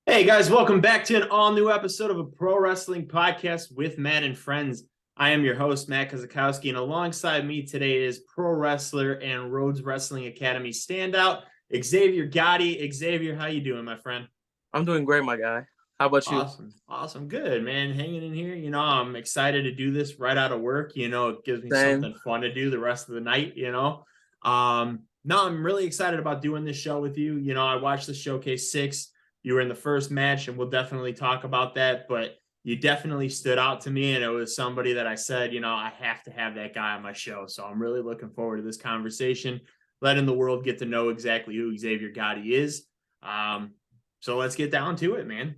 Hey guys, welcome back to an all new episode of a pro wrestling podcast with Matt and friends. I am your host, Matt Kozakowski, and alongside me today is pro wrestler and Rhodes Wrestling Academy standout, Xavier Gotti. Xavier, how you doing, my friend? I'm doing great, my guy. How about you? Awesome, good, man. Hanging in here. I'm excited to do this right out of work. It gives me Same. something fun to do the rest of the night. No, I'm really excited about doing this show with you. I watched the Showcase 6. You were in the first match, and we'll definitely talk about that. But you definitely stood out to me, and it was somebody that I said, I have to have that guy on my show. So I'm really looking forward to this conversation, letting the world get to know exactly who Xavier Gotti is. So let's get down to it, man.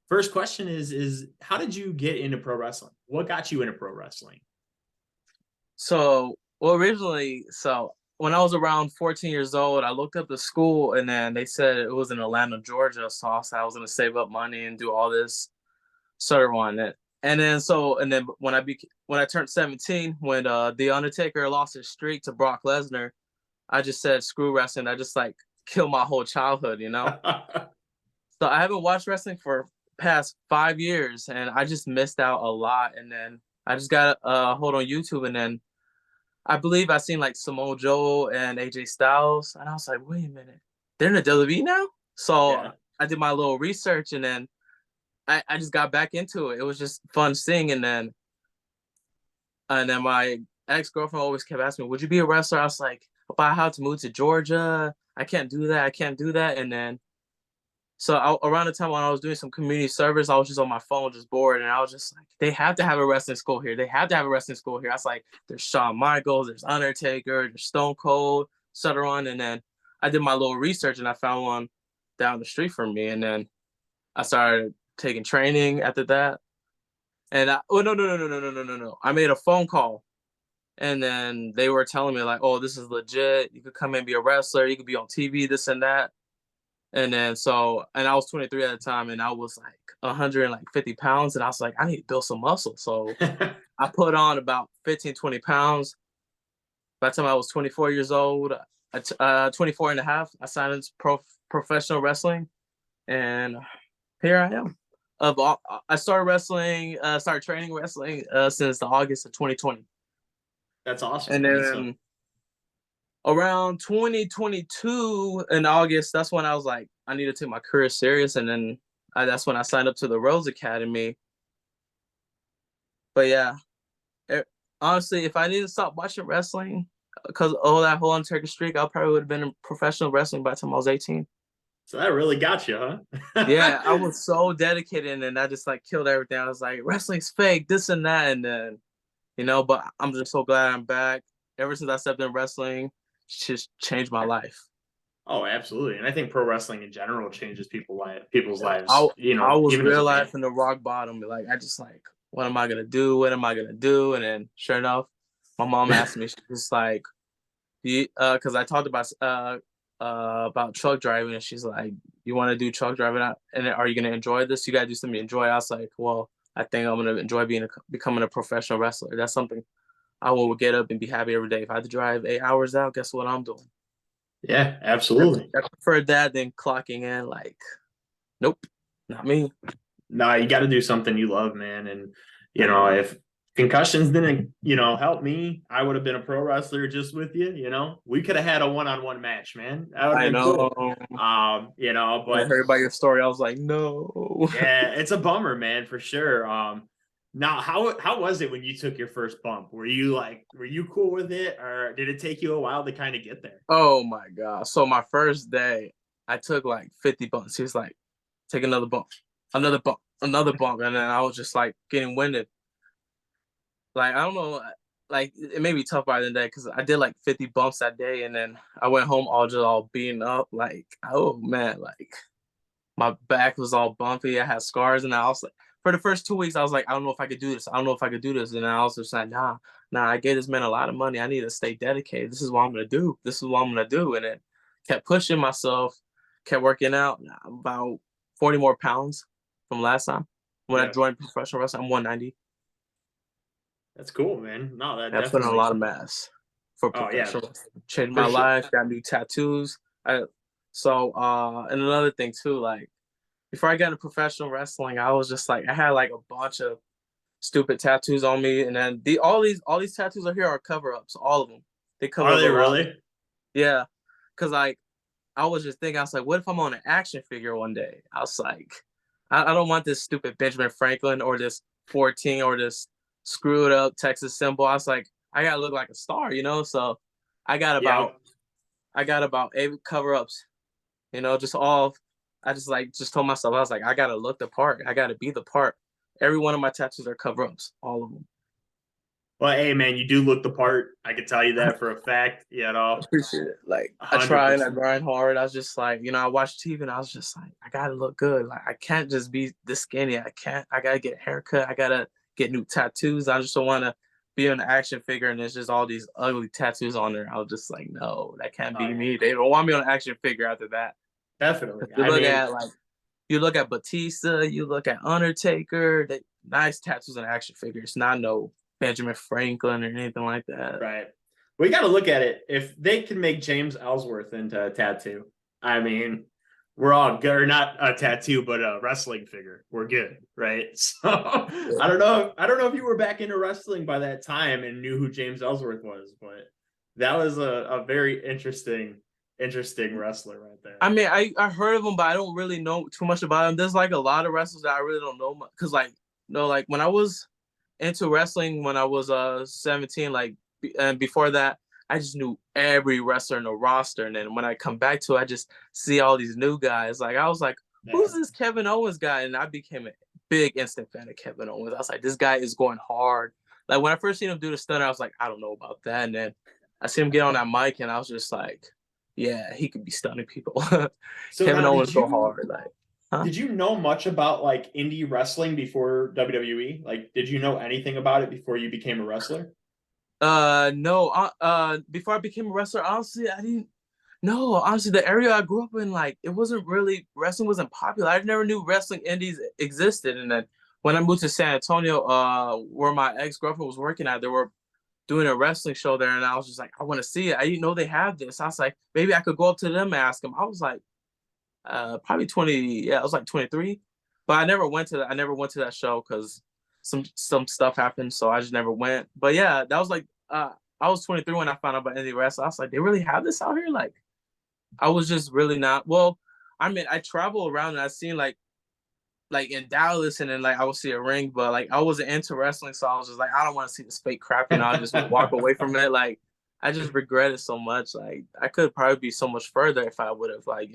First question is how did you get into pro wrestling? What got you into pro wrestling? Originally, when I was around 14 years old, I looked up the school and then they said it was in Atlanta, Georgia. So I said I was going to save up money and do all this sort of on it. And then when I turned 17, when The Undertaker lost his streak to Brock Lesnar, I just said screw wrestling. I just like killed my whole childhood. So I haven't watched wrestling for past 5 years, and I just missed out a lot. And then I just got a hold on YouTube, and then I believe I seen like Samoa Joe and AJ Styles, and I was like, wait a minute, they're in the WWE now. So Yeah. I did my little research, and then I just got back into it. It was just fun seeing, and then my ex girlfriend always kept asking me, "Would you be a wrestler?" I was like, "But I have to move to Georgia. I can't do that. I can't do that." And then around the time when I was doing some community service, I was just on my phone, just bored, and I was just like, "They have to have a wrestling school here. They have to have a wrestling school here." I was like, "There's Shawn Michaels, there's Undertaker, there's Stone Cold, etc." And then I did my little research, and I found one down the street from me, and then I started taking training after that. Oh, no! I made a phone call, and then they were telling me like, "Oh, this is legit. You could come and be a wrestler. You could be on TV, this and that." And I was 23 at the time, and I was like 150 pounds, and I was like, I need to build some muscle. So I put on about 15, 20 pounds. By the time I was 24 years old, 24 and a half, I signed into professional wrestling, and here I am. I started wrestling, started training wrestling since the August of 2020. That's awesome, And man. So then around 2022 in August, that's when I was like, I need to take my career serious. And then that's when I signed up to the Rhodes Academy. But yeah, honestly, if I didn't stop watching wrestling because all that whole Undertaker streak, I probably would have been in professional wrestling by the time I was 18. so that really got you, Yeah, I huh? was so dedicated, and I just like killed everything. I was like, wrestling's fake, this and that. And then, but I'm just so glad I'm back. Ever since I stepped in wrestling, it's just changed my life. Oh, absolutely. And I think pro wrestling in general changes people's I lives, I was even as a real fan. life in the rock bottom. Like I just like, what am I gonna do? What am I gonna do? And then sure enough, my mom asked me, she's just like, because I talked about truck driving, and she's like, you want to do truck driving, and are you gonna enjoy this? You gotta do something you enjoy. I was like, well, I think I'm gonna enjoy becoming a professional wrestler. That's something I will get up and be happy every day. If I had to drive 8 hours out, guess what I'm doing? Yeah, I absolutely. prefer that than clocking in. Like, nope, not me. No, you got to do something you love, man. And I know. if concussions didn't, help me, I would have been a pro wrestler just with you. We could have had a one-on-one match, man. That would have I been know. cool. When I But heard about your story, I was like, no. yeah, it's a bummer, man, for sure. Now how was it when you took your first bump? Were you cool with it, or did it take you a while to kind of get there? Oh my God. So my first day, I took like 50 bumps. He was like, take another bump, another bump, another bump. And then I was just like getting winded. Like, I don't know, like it may be tough by the day because I did like 50 bumps that day. And then I went home all beaten up. Like, oh man, like my back was all bumpy. I had scars. And I was like, for the first 2 weeks, I was like, I don't know if I could do this. I don't know if I could do this. And I was just like, nah, I gave this man a lot of money. I need to stay dedicated. This is what I'm going to do. This is what I'm going to do. And then kept pushing myself, kept working out about 40 more pounds from last time. When I Yeah, joined professional wrestling, I'm 190. that's cool, man. No, that I put on a definitely. lot of mass for Oh yeah, professional wrestling. Changed for my sure. life, got new tattoos. And another thing too, like before I got into professional wrestling, I was just like I had like a bunch of stupid tattoos on me, and then all these tattoos are here are cover ups, all of them. They cover Are up a they lot. really? Yeah, because like I was just thinking, I was like, what if I'm on an action figure one day? I was like, I don't want this stupid Benjamin Franklin or this 14 or this screwed up Texas symbol. I was like, I gotta look like a star, you know. So I got Yeah. about I got about 8 cover ups, you know, just all. I just told myself I was like, I gotta look the part. I gotta be the part. Every one of my tattoos are cover ups, all of them. Well, hey man, you do look the part. I can tell you that for a fact. You know, Appreciate it. Like I hundred try and I percent. grind hard. I was just like, you know, I watch TV and I was just like, I gotta look good. Like I can't just be this skinny. I can't. I gotta get a haircut. I gotta get new tattoos. I just don't want to be an action figure and there's just all these ugly tattoos on there. I was just like, no, that can't Oh be yeah, me. They don't want me on an action figure after that. definitely. You I look mean, at like you look at Batista, you look at Undertaker. They nice tattoos and action figures, not no Benjamin Franklin or anything like that. right. We got to look at it. If they can make James Ellsworth into a tattoo, I mean, we're all good. Or not a tattoo, but a wrestling figure. We're good, right? So I don't know. I don't know if you were back into wrestling by that time and knew who James Ellsworth was, but that was a very interesting wrestler right there. I mean, I heard of him, but I don't really know too much about him. There's like a lot of wrestlers that I really don't know because like no, like when I was into wrestling when I was 17, like and before that, I just knew every wrestler in the roster, and then when I come back to it, I just see all these new guys. Like I was like, Yeah. who's this Kevin Owens guy? And I became a big instant fan of Kevin Owens. I was like, this guy is going hard. Like when I first seen him do the stunner, I was like, I don't know about that. And then I see him get on that mic, and I was just like, yeah, he could be stunning people. So Kevin now, Owens go hard. Like, huh? did you know much about like indie wrestling before WWE? Like, did you know anything about it before you became a wrestler? No. Before I became a wrestler, honestly, I didn't. No, honestly, the area I grew up in, like, it wasn't really wrestling wasn't popular. I never knew wrestling indies existed. And then when I moved to San Antonio, where my ex girlfriend was working at, they were doing a wrestling show there, and I was just like, I want to see it. I didn't know they have this. I was like, maybe I could go up to them and ask them. I was like, probably 20. Yeah, I was like 23, but I never went to that. I never went to that show because some stuff happened, so I just never went. But yeah, that was like I was 23 when I found out about indie wrestling. I was like, they really have this out here? Like, I was just really not. Well, I mean, I travel around and I seen like in Dallas, and then like I would see a ring, but like I wasn't into wrestling, so I was just like, I don't want to see this fake crap, you know. I just walk away from it. Like I just regret it so much. Like I could probably be so much further if I would have like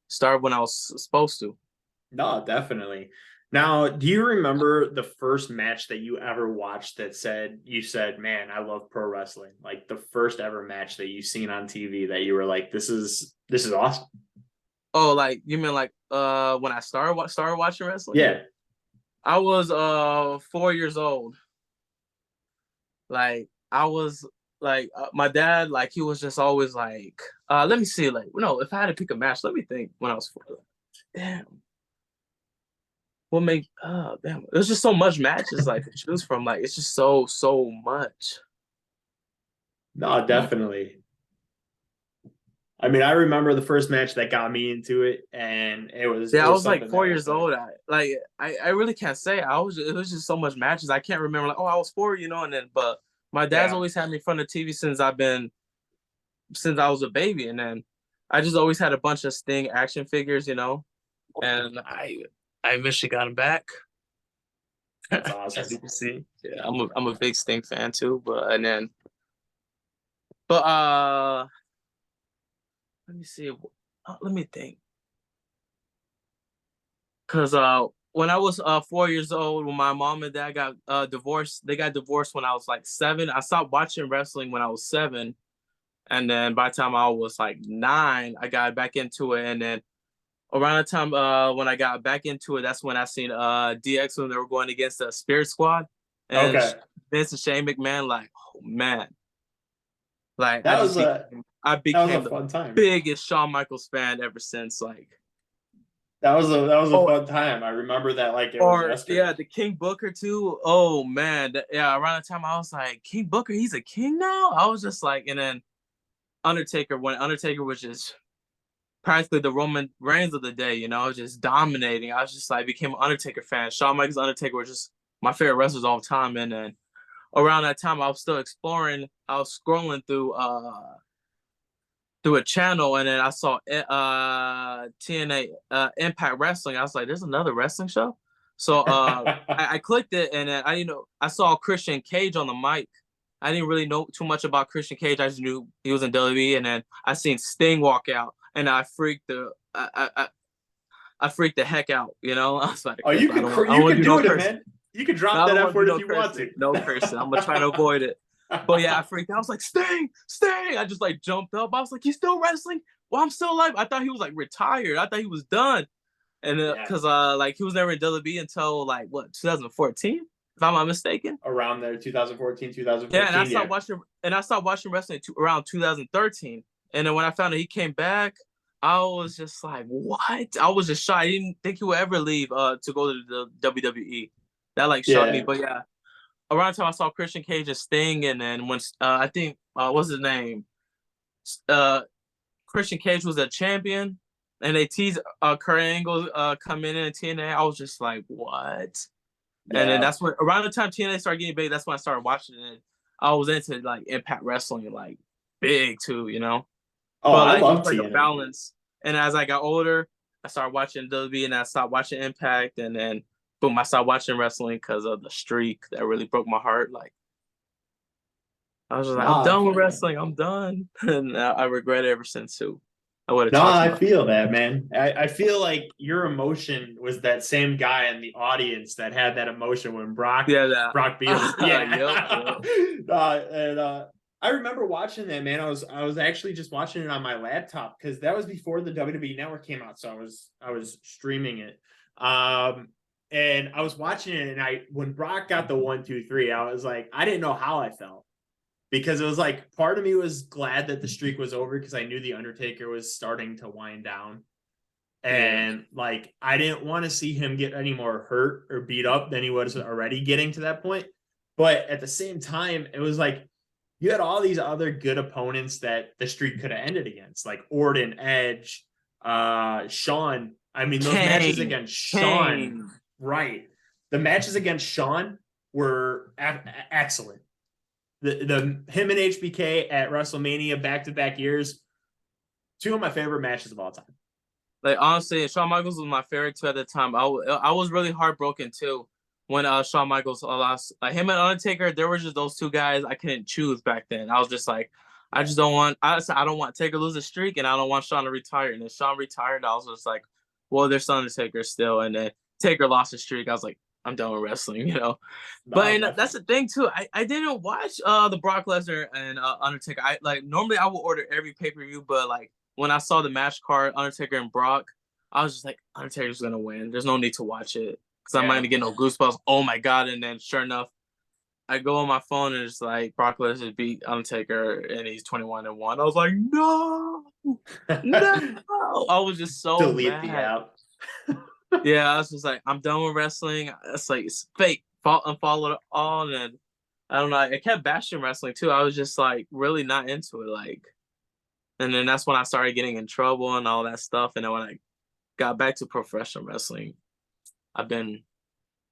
started when I was supposed to. No, definitely. Now, do you remember the first match that you ever watched that said you said, "Man, I love pro wrestling." Like the first ever match that you seen on TV that you were like, this is awesome." Oh, like you mean like when I started watching wrestling? Yeah. I was 4 years old. Like I was like my dad, like he was just always like, let me see, like no, if I had to pick a match, let me think when I was 4. Like, damn, what make damn, there's just so much matches like to choose from. Like it's just so much. No, definitely. I mean, I remember the first match that got me into it, and it Yeah, I was was like something four that was years like, old. I really can't say. It was just so much matches. I can't remember like, oh, I was 4, and then but my dad's yeah. always had me in front of TV since I was a baby, and then I just always had a bunch of Sting action figures, and I eventually got him back. That's As awesome. you can see, yeah, I'm a big Sting fan too. But let me see, let me think, cause when I was 4 years old, when my mom and dad got divorced, they got divorced when I was like 7. I stopped watching wrestling when I was 7, and then by the time I was like 9, I got back into it, and then around the time when I got back into it, that's when I seen DX when they were going against the Spirit Squad and Okay. Vince and Shane McMahon. Like, oh man, like That was I a became the fun time. biggest Shawn Michaels fan ever since. Like, That was a oh, fun time. I remember that like it was or yesterday. yeah, the King Booker too. Oh man, yeah. Around the time I was like, King Booker, he's a king now. I was just like, and then Undertaker when Undertaker was just practically the Roman Reigns of the day, you know, just dominating. I was just like became an Undertaker fan. Shawn Michaels, Undertaker were just my favorite wrestlers all the time. And then around that time, I was still exploring. I was scrolling through a channel, and then I saw TNA Impact Wrestling. I was like, "There's another wrestling show." So I clicked it, and then I saw Christian Cage on the mic. I didn't really know too much about Christian Cage. I just knew he was in WWE, and then I seen Sting walk out, and I freaked the heck out. You know, I was like, Oh, okay, you but can I don't want to do no do it, cursing. man. You can drop I that don't F want to do word no if you want cursing. to. No cursing. I'm gonna try to avoid it. But yeah, I freaked out. I was like, Sting, Sting. I just like jumped up. I was like, he's still wrestling? Well, I'm still alive. I thought he was like retired. I thought he was done. And because like he was never in WWE until like what 2014, if I'm not mistaken. Around there, 2014, 2015. Yeah, and I stopped watching wrestling around 2013. And then when I found out he came back, I was just like, what? I was just shocked. I didn't think he would ever leave to go to the WWE. That like shocked me. But yeah, around the time I saw Christian Cage and Sting, and then when I think what's his name? Christian Cage was a champion, and they teased Kurt Angle coming in TNA. I was just like, what? Yeah. And then that's when around the time TNA started getting big, that's when I started watching it. I was into like Impact Wrestling, like big too, you know. Oh, but like, I love it was like a balance. And as I got older, I started watching WWE, and I stopped watching Impact, and then boom, I stopped watching wrestling because of the streak that really broke my heart. Like I was just like, I'm done with wrestling. I'm done, and I regret it ever since too. I feel that, man. I feel like your emotion was that same guy in the audience that had that emotion when Brock beat him. Yeah. Yep. I remember watching that, man. I was actually just watching it on my laptop because that was before the WWE Network came out, so I was streaming it. And I was watching it, and when Brock got the 1, 2, 3, I was like, I didn't know how I felt. Because it was like part of me was glad that the streak was over because I knew the Undertaker was starting to wind down. And like I didn't want to see him get any more hurt or beat up than he was already getting to that point. But at the same time, it was like you had all these other good opponents that the streak could have ended against, like Orton, Edge, Shawn. I mean, those matches against Shawn, right? The matches against Shawn were excellent. The him and HBK at WrestleMania back-to-back years, two of my favorite matches of all time. Like honestly, Shawn Michaels was my favorite too at the time. I was really heartbroken too when Shawn Michaels lost. Like him and Undertaker, there were just those two guys I couldn't choose back then. I was just like, I don't want Taker lose a streak, and I don't want Shawn to retire. And then Shawn retired, I was just like, well, there's Undertaker still. And then Taker lost a streak. I was like, I'm done with wrestling, you know. But that's the thing too. I didn't watch the Brock Lesnar and Undertaker. I like normally I would order every pay-per-view, but like when I saw the match card, Undertaker and Brock, I was just like, Undertaker's gonna win. There's no need to watch it because I'm not gonna get no goosebumps. Oh my god! And then sure enough, I go on my phone and it's like Brock Lesnar beat Undertaker and he's 21-1. I was like, no, no. I was just so delete mad. The app. Yeah, I was just like, I'm done with wrestling. It's like it's fake. Unfollowed it all, and I don't know. I kept bashing wrestling too. I was just like really not into it. Like, and then that's when I started getting in trouble and all that stuff. And then when I got back to professional wrestling, I've been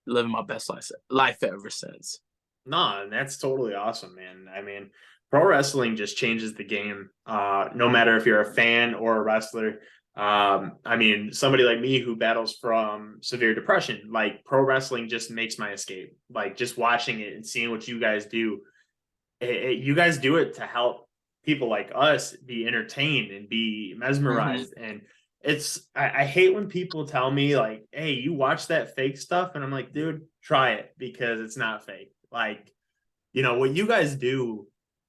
living my best life ever since. No, that's totally awesome, man. I mean, pro wrestling just changes the game. No matter if you're a fan or a wrestler. I mean, somebody like me who battles from severe depression, like pro wrestling just makes my escape. Like just watching it and seeing what you guys do, you guys do it to help people like us be entertained and be mesmerized. And I hate when people tell me like, hey, you watch that fake stuff, and I'm like, dude, try it because it's not fake. Like, you know what you guys do,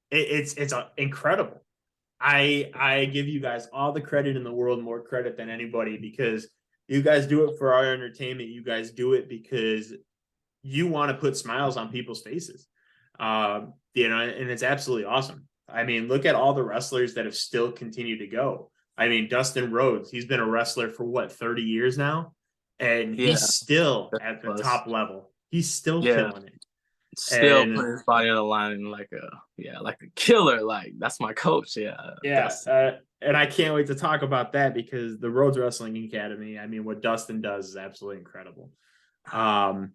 it's incredible. I give you guys all the credit in the world, more credit than anybody, because you guys do it for our entertainment. You guys do it because you want to put smiles on people's faces. You know, and it's absolutely awesome. I mean, look at all the wrestlers that have still continued to go. I mean, Dustin Rhodes, he's been a wrestler for what, 30 years now? And he's still at the top level. He's still killing it. Still And putting his body on the line like a killer. Like that's my coach. Yeah, yeah, Dustin. and I can't wait to talk about that because the Rhodes Wrestling Academy, I mean, what Dustin does is absolutely incredible. Um,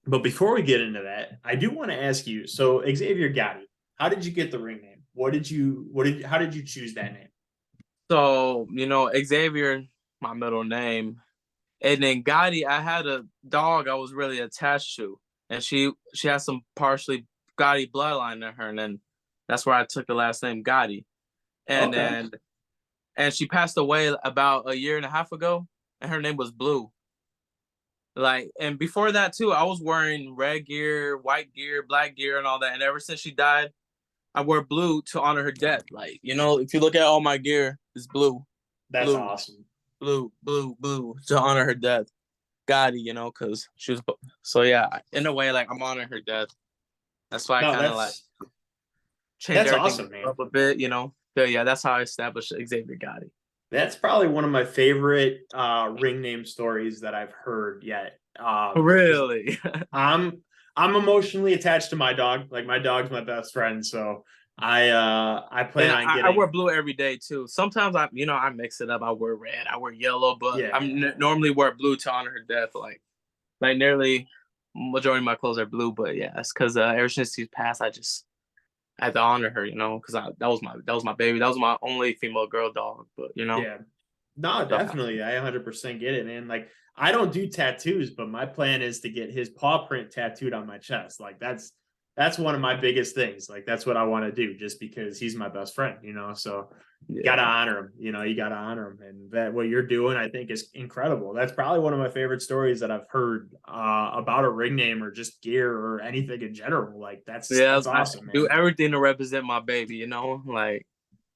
but before we get into that, I do want to ask you. So Xavier Gotti, how did you get the ring name? How did you choose that name? So Xavier, my middle name, and then Gotti. I had a dog I was really attached to, and she has some partially Gotti bloodline in her, and then that's where I took the last name Gotti. And Okay, then and she passed away about a year and a half ago, and her name was Blue. Like, and before that too, I was wearing red gear, white gear, black gear, and all that. And ever since she died, I wear blue to honor her death. Like, if you look at all my gear, it's blue, that's blue, awesome. blue, blue, blue to honor her death. Gotti, because she was. So yeah, in a way, like I'm honoring her death. That's why I No, kind of like change that's everything awesome, man. up a bit. But yeah, that's how I established Xavier Gotti. That's probably one of my favorite ring name stories that I've heard yet. Because Really? I'm emotionally attached to my dog. Like my dog's my best friend, so I plan And on I wear getting. blue every day too. Sometimes I mix it up. I wear red, I wear yellow, but Yeah, I'm normally wear blue to honor her death. Like nearly majority of my clothes are blue, but yeah, it's because ever since she's passed, I had to honor her, because that was my baby. That was my only female girl dog. But yeah. No, so, definitely. I 100% get it, man. Like I don't do tattoos, but my plan is to get his paw print tattooed on my chest. Like that's one of my biggest things. Like that's what I want to do just because he's my best friend, So you gotta yeah, honor him, you gotta honor him. And that what you're doing, I think, is incredible. That's probably one of my favorite stories that I've heard about a ring name or just gear or anything in general. Like yeah. that's I awesome, do man. everything to represent my baby. Like.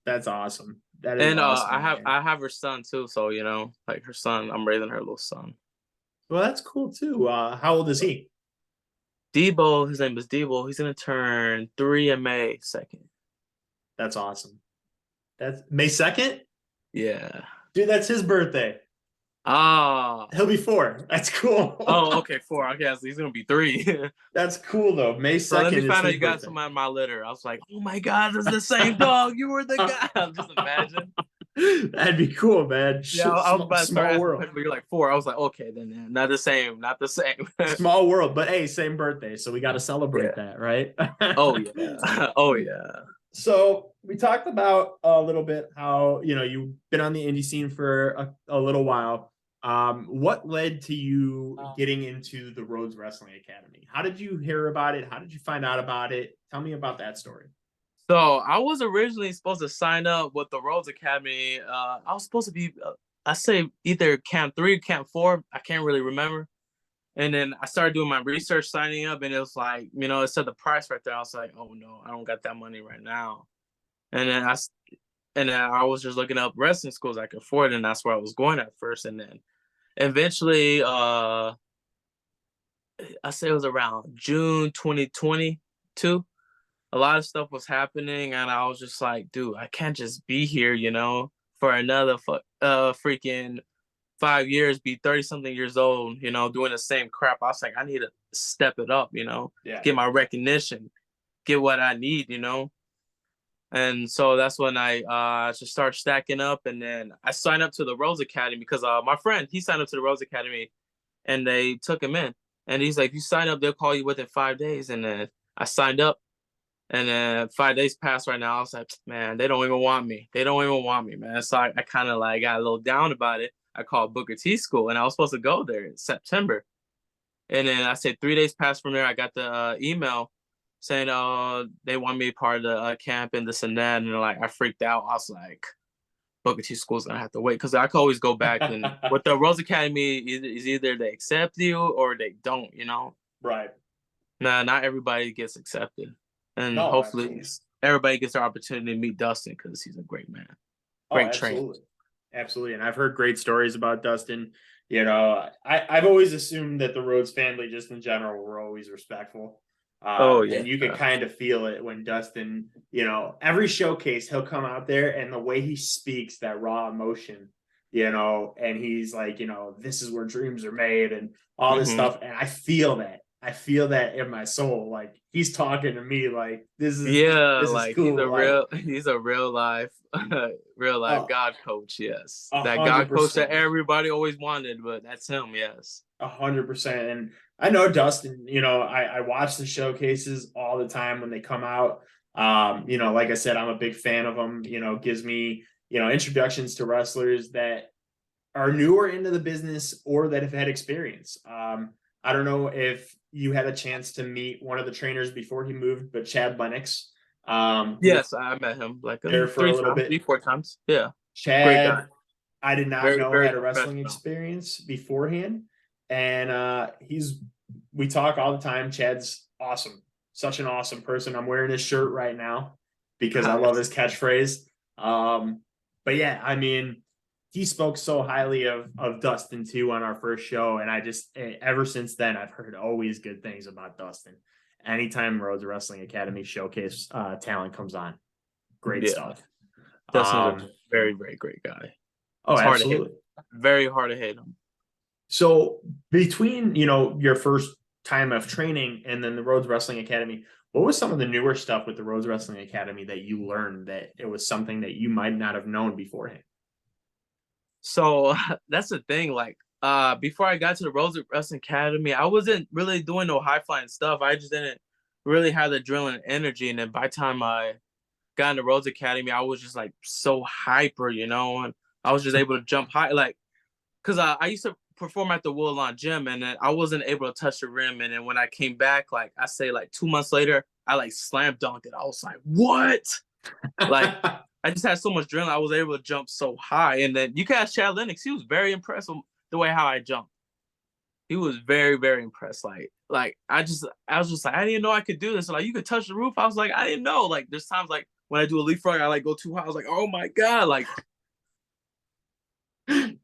That's awesome. That is And awesome, I have man. I have her son too, so like her son, I'm raising her little son. Well, that's cool too. How old is he? Debo, his name is Debo. He's gonna turn 3 in May 2nd. That's awesome. That's May 2nd? Yeah. Dude, that's his birthday. Ah. He'll be 4. That's cool. Oh, okay, 4. I guess he's gonna be 3. That's cool though. May So let me 2nd is find out his you got birthday. some on my litter. I was like, oh my god, it's the same dog. You were the guy. Just imagine. That'd be cool, man. Yeah, I was about to start Small asking world. questions, but you're like 4. I was like, okay, then not the same, not the same. Small world, but hey, same birthday, so we got to Yeah. celebrate that, right? Oh yeah. Oh yeah. So we talked about a little bit how you've been on the indie scene for a little while. What led to you getting into the Rhodes Wrestling Academy? How did you hear about it? How did you find out about it? Tell me about that story. So I was originally supposed to sign up with the Rhodes Academy. I was supposed to be, I say either Camp 3 or Camp 4. I can't really remember. And then I started doing my research, signing up, and it was like, it said the price right there. I was like, oh no, I don't got that money right now. And then I was just looking up wrestling schools I could afford, and that's where I was going at first. And then eventually, I say it was around June 2022. A lot of stuff was happening, and I was just like, dude, I can't just be here, for another freaking 5 years, be 30 something years old, doing the same crap. I was like, I need to step it up, Yeah. get my recognition, get what I need. And so that's when I just started stacking up, and then I signed up to the Rhodes Academy because my friend, he signed up to the Rhodes Academy, and they took him in. And he's like, if you sign up, they'll call you within 5 days. And then I signed up, and then 5 days passed right now. I was like, man, they don't even want me. They don't even want me, man. So I kind of like got a little down about it. I called Booker T School, and I was supposed to go there in September. And then I said 3 days passed from there. I got the email saying, they want me part of the camp and this and that. And like, I freaked out. I was like, Booker T School's gonna have to wait because I could always go back. And with the Rose Academy, is either they accept you or they don't. Right. Nah, not everybody gets accepted. And No, hopefully absolutely. everybody gets their opportunity to meet Dustin because he's a great man, Oh, great trainer. absolutely. Absolutely. And I've heard great stories about Dustin. I've always assumed that the Rhodes family, just in general, were always respectful. Oh yeah. And you could kind of feel it when Dustin, every showcase, he'll come out there and the way he speaks, that raw emotion, and he's like, this is where dreams are made and all this Mm-hmm. stuff. And I feel that. I feel that in my soul. Like he's talking to me. Like Yeah, this is like he's cool. a Like real he's a real life real life oh, God coach. Yes, a that hundred God coach that percent. everybody always wanted, but that's him. Yes. 100%. And I know Dustin, I watch the showcases all the time when they come out. Like I said, I'm a big fan of them, gives me, introductions to wrestlers that are newer into the business or that have had experience. I don't know if you had a chance to meet one of the trainers before he moved, but Chad Lennox, who was Yes, I met him like there for a three little times, bit. three, 4 times. Yeah. Great guy. Chad, I did not Very, know very had a wrestling professional. experience beforehand. And we talk all the time. Chad's awesome. Such an awesome person. I'm wearing his shirt right now because I love Nice. his catchphrase. But yeah, I mean, he spoke so highly of Dustin too on our first show. And I just, ever since then, I've heard always good things about Dustin. Anytime Rhodes Wrestling Academy showcase talent comes on, great Yeah. stuff. Dustin's a Um, very, very great guy. oh, It's hard to hate him. absolutely. Very hard to hate him. So between, your first time of training and then the Rhodes Wrestling Academy, what was some of the newer stuff with the Rhodes Wrestling Academy that you learned that it was something that you might not have known beforehand? So that's the thing. Like, before I got to the Rhodes Wrestling Academy, I wasn't really doing no high flying stuff. I just didn't really have the adrenaline energy. And then by the time I got in the Rhodes Academy, I was just like so hyper, and I was just able to jump high. Like, because I used to perform at the Woodlawn Gym, and then I wasn't able to touch the rim. And then when I came back, like I say, like 2 months later, I like slam dunked it. I was like, what? Like I just had so much adrenaline. I was able to jump so high. And then you can ask Chad Lennox. He was very impressed with the way how I jumped. He was very, very impressed. Like I was just like, I didn't know I could do this. Like you could touch the roof. I was like, I didn't know. Like there's times like when I do a leapfrog, I like go too high. I was like, oh my God.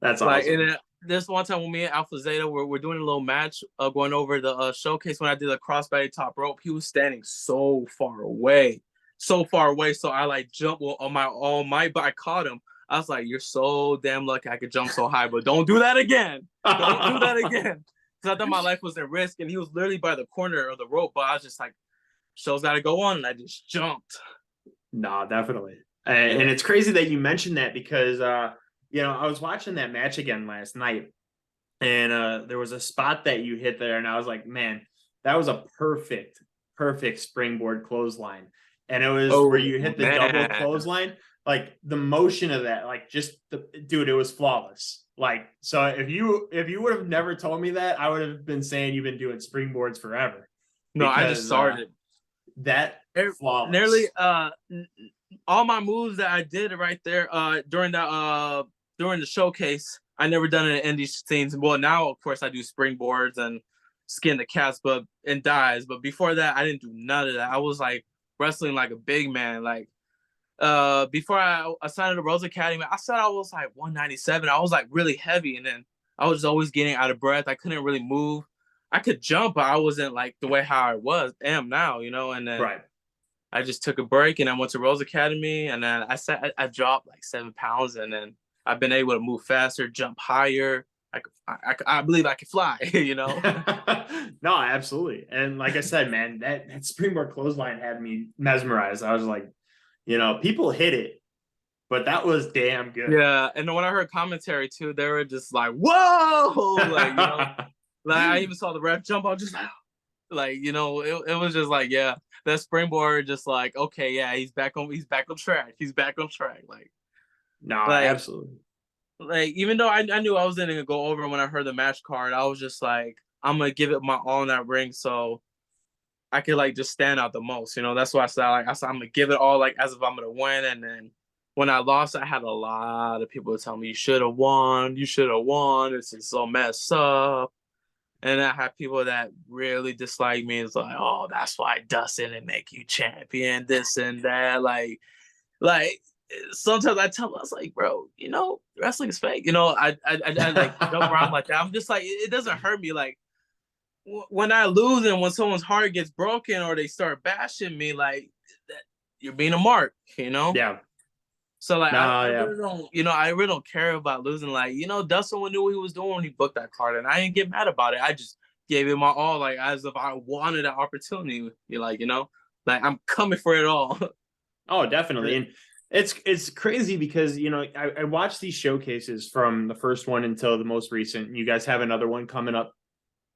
That's And awesome. then this one time when me and Alpha Zeta we're doing a little match, going over the showcase when I did a crossbody top rope. He was standing so far away, so far away. So I like jumped on my all might, but I caught him. I was like, "You're so damn lucky I could jump so high, but don't do that again. Don't do that again." Because I thought my life was at risk, and he was literally by the corner of the rope. But I was just like, "Show's got to go on," and I just jumped. No, definitely. And it's crazy that you mentioned that because, I was watching that match again last night and there was a spot that you hit there. And I was like, man, that was a perfect springboard clothesline. And it was where Oh you hit the double man. clothesline, like the motion of that, like just dude, it was flawless. Like, so if you would have never told me that, I would have been saying you've been doing springboards forever No, I just because started. that Nearly flawless. all my moves that I did right there during the showcase, I never done it in indie scenes. Well, now of course I do springboards and skin the cats, but and dives. But before that, I didn't do none of that. I was like wrestling like a big man. Like before I signed to the Rhodes Academy, I said I was like 197. I was like really heavy, and then I was always getting out of breath. I couldn't really move. I could jump, but I wasn't like the way how I am now, And then Right. I just took a break and I went to Rhodes Academy, and then I dropped like 7 pounds, and then I've been able to move faster, jump higher. I believe I can fly, No, absolutely. And like I said, man, that springboard clothesline had me mesmerized. I was like, people hit it, but that was damn good. Yeah, and then when I heard commentary too, they were just like, "Whoa!" Like I even saw the ref jump. I was just it was just like, yeah, that springboard, just like, okay, yeah, he's back on track. He's back on track. No, Like, absolutely. even though I knew I was gonna go over when I heard the match card, I was just like, I'm gonna give it my all in that ring, so I could like just stand out the most. That's why I said I'm gonna give it all, like as if I'm gonna win. And then when I lost, I had a lot of people tell me, "You should have won. You should have won. It's just so messed up." And I have people that really dislike me. It's like, "Oh, that's why Dustin didn't make you champion, this and that." Like sometimes I tell them, I was like, "Bro, wrestling is fake." I like joke around like that. I'm just like, it doesn't hurt me. Like when I lose and when someone's heart gets broken or they start bashing me, like that, you're being a mark, Yeah. So like No, I yeah. really don't, I really don't care about losing. Like, Dustin knew what he was doing when he booked that card, and I didn't get mad about it. I just gave it my all, like as if I wanted an opportunity. You're like, like I'm coming for it all. Oh, definitely. And it's crazy because, I watched these showcases from the first one until the most recent. You guys have another one coming up,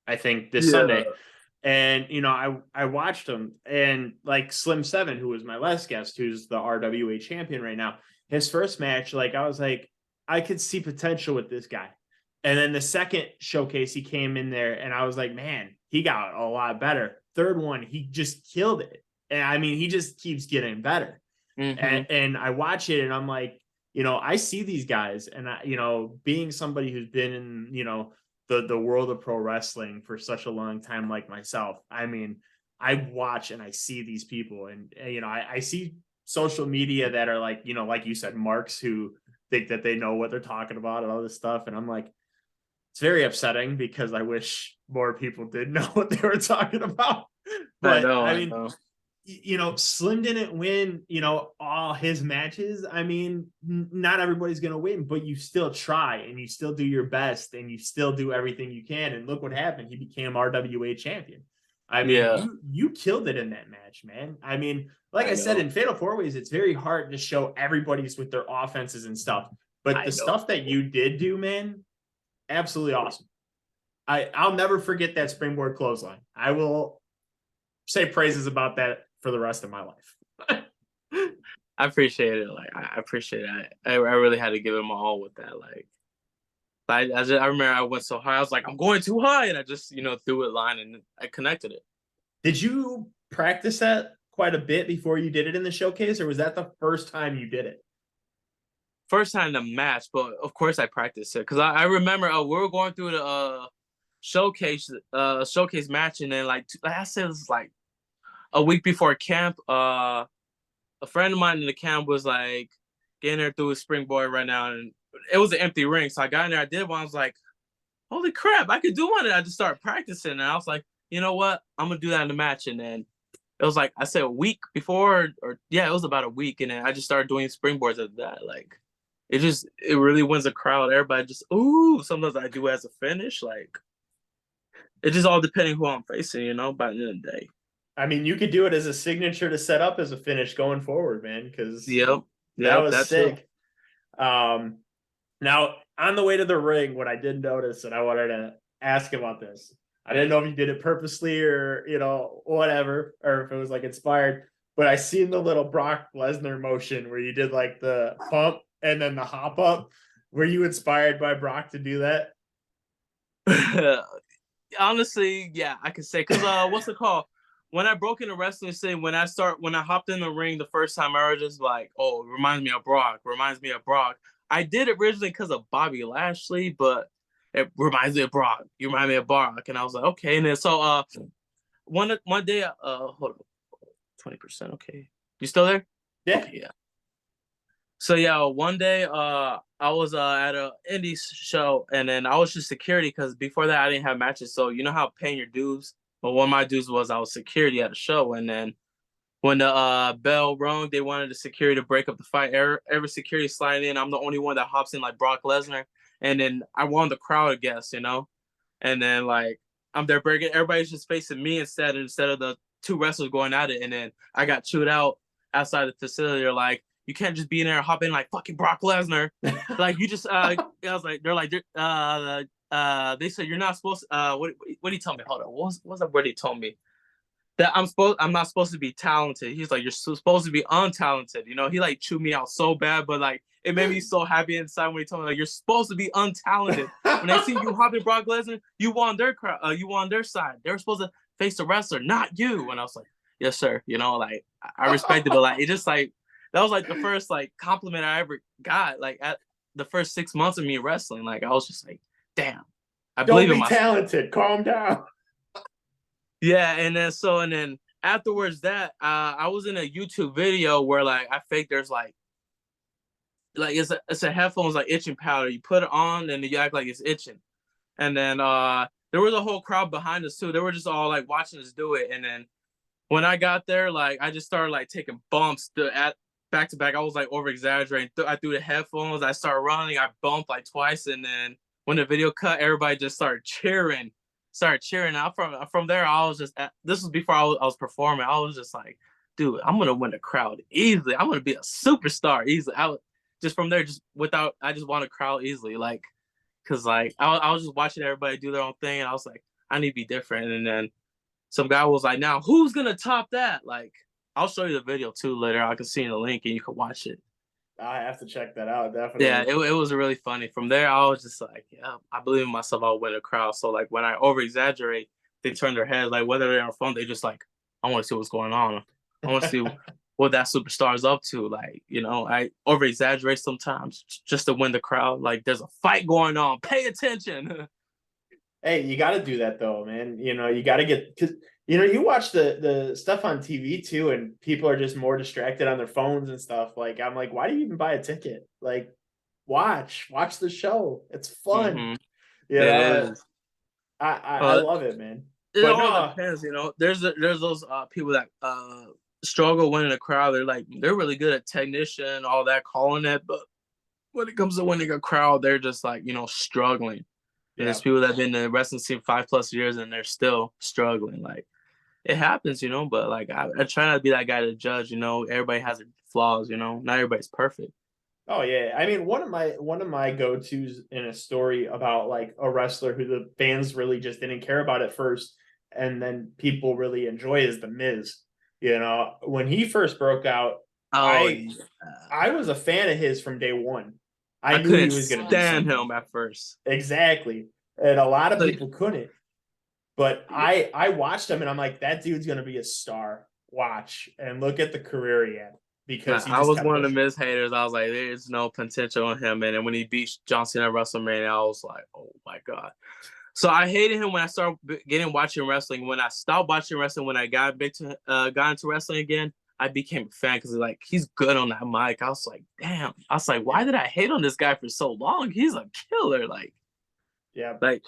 I think, this Yeah. Sunday. And, I watched them, and like Slim Seven, who was my last guest, who's the RWA champion right now, his first match, like I was like, I could see potential with this guy. And then the second showcase, he came in there and I was like, man, he got a lot better. Third one, he just killed it. And I mean, he just keeps getting better. Mm-hmm. And I watch it and I'm like, I see these guys, and being somebody who's been in, the world of pro wrestling for such a long time, like myself, I mean, I watch and I see these people, and I see social media that are like, like you said, marks who think that they know what they're talking about and all this stuff. And I'm like, it's very upsetting because I wish more people did know what they were talking about. But I I mean, know. Slim didn't win, all his matches. I mean, not everybody's going to win, but you still try and you still do your best and you still do everything you can. And look what happened. He became RWA champion. I mean, Yeah, you killed it in that match, man. I mean, like I I said, know. in Fatal Four Ways, it's very hard to show everybody's with their offenses and stuff. But I the know. stuff that you did do, man, absolutely awesome. I'll never forget that springboard clothesline. I will say praises about that for the rest of my life. I appreciate it. Like I appreciate it. I really had to give it my all with that. Like I remember I went so high. I was like, I'm going too high, and I just threw it line and I connected it. Did you practice that quite a bit before you did it in the showcase, or was that the first time you did it? First time in the match, but of course I practiced it because I remember we were going through the showcase match, and then like I said, it was like a week before camp. A friend of mine in the camp was like getting there through his springboard right now, and it was an empty ring. So I got in there, I did one. I was like, holy crap, I could do one. And I just started practicing, and I was like, you know what? I'm gonna do that in the match. And then it was like I said a week before, or yeah, it was about a week, and then I just started doing springboards after that. Like it really wins the crowd. Everybody just ooh. Sometimes I do as a finish. Like it just all depending who I'm facing, by the end of the day. I mean, you could do it as a signature to set up as a finish going forward, man, because Yep. that Yep, was that too. sick. Now, on the way to the ring, what I did notice, and I wanted to ask about this, I didn't know if you did it purposely or, whatever, or if it was like inspired, but I seen the little Brock Lesnar motion where you did like the pump and then the hop up. Were you inspired by Brock to do that? Honestly, yeah, I could say because what's it called? When I broke into wrestling scene, when I hopped in the ring the first time, I was just like, oh, it reminds me of Brock. Reminds me of Brock. I did it originally because of Bobby Lashley, but it reminds me of Brock. You remind me of Brock, and I was like, okay. And then so one day, hold on, 20%. Okay, you still there? Yeah. Okay, yeah. So yeah, one day I was at a indie show, and then I was just security because before that I didn't have matches. So you know how paying your dues? Well, one of my dues was I was security at a show, and then when the bell rung, they wanted the security to break up the fight. Every security sliding in, I'm the only one that hops in like Brock Lesnar, and then I won the crowd, I guess, and then like I'm there breaking, everybody's just facing me instead of the two wrestlers going at it, and then I got chewed out outside the facility. They're like, you can't just be in there and hop in like fucking Brock Lesnar. Like you just I was like, they said you're not supposed to what did he tell me? Hold on. What's that word he told me? That I'm not supposed to be talented. He's like, you're supposed to be untalented. He like chewed me out so bad, but like it made me so happy inside when he told me like you're supposed to be untalented. When they see you hopping Brock Lesnar, you won their crowd, you won their side. They're supposed to face the wrestler, not you. And I was like, yes, sir. Like I respect it, but like it just like that was like the first like compliment I ever got. Like at the first 6 months of me wrestling, like I was just like, damn, I Don't believe in be myself. talented. Calm down. Yeah, and then afterwards that I was in a YouTube video where like I faked there's like it's a headphones like itching powder. You put it on and you act like it's itching. And then there was a whole crowd behind us too. They were just all like watching us do it. And then when I got there, like I just started like taking bumps at back to back. I was like over exaggerating. I threw the headphones, I started running, I bumped like twice, and then when the video cut, everybody just started cheering. started cheering. Out from there, I was just this was before I was performing. I was just like, dude, I'm gonna win the crowd easily. I'm gonna be a superstar easily. Just from there, just without, I just won a crowd easily, like, cause like I was just watching everybody do their own thing, and I was like, I need to be different. And then some guy was like, now who's gonna top that? Like, I'll show you the video too later. I can see in the link and you can watch it. I have to check that out, Yeah, definitely. it was really funny. From there, I was just like, yeah, I believe in myself. I'll win a crowd. So like when I over exaggerate, they turn their heads. Like whether they're on phone, they just like, I want to see what's going on. I want to see what that superstar is up to. Like, I over exaggerate sometimes just to win the crowd. Like there's a fight going on. Pay attention. Hey, you got to do that though, man. You got to get, because you watch the stuff on TV too, and people are just more distracted on their phones and stuff. Like I'm like, why do you even buy a ticket? Like, watch the show. It's fun. Mm-hmm. You It know, is. I love it, man. It But all no, depends. There's those people that struggle winning a crowd. They're really good at technician, all that calling it, but when it comes to winning a crowd, they're just like, struggling. And yeah. there's people that have been in the wrestling scene 5+ years and they're still struggling. Like it happens, but like I try not to be that guy to judge, everybody has their flaws, not everybody's perfect. Oh yeah. I mean, one of my go-tos in a story about like a wrestler who the fans really just didn't care about at first, and then people really enjoy is the Miz. When he first broke out, Oh I yeah. I was a fan of his from day one. I I knew he couldn't was going to do stand something. him at first. Exactly. And a lot of So, people couldn't. But I watched him and I'm like, that dude's going to be a star. Watch and look at the career he had, because he I just was kept one of the pushing. Miz haters. I was like, there's no potential in him. And then when he beat John Cena at WrestleMania, I was like, oh my God. So I hated him when I started watching wrestling. When I stopped watching wrestling, when I got into wrestling again, I became a fan because like he's good on that mic. I was like, damn. I was like, why Yeah. did I hate on this guy for so long? He's a killer. Yeah. Like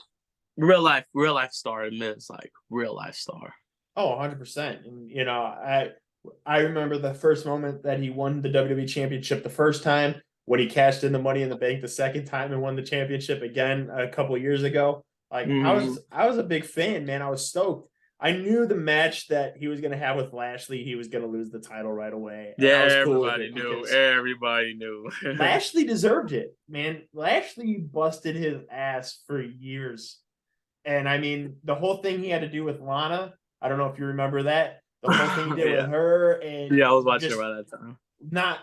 real life star. Miz, like real life star. Oh, 100%. And I remember the first moment that he won the WWE championship the first time, when he cashed in the Money in the Bank the second time and won the championship again a couple years ago. Like I Mm-hmm. was I was a big fan, man. I was stoked. I knew the match that he was going to have with Lashley, he was going to lose the title right away, and Yeah, I was cool with everybody it knew. because Everybody knew. Lashley deserved it, man. Lashley busted his ass for years. And I mean, the whole thing he had to do with Lana, I don't know if you remember that. The whole thing he did Yeah. with her, and Yeah, I was watching just around that time.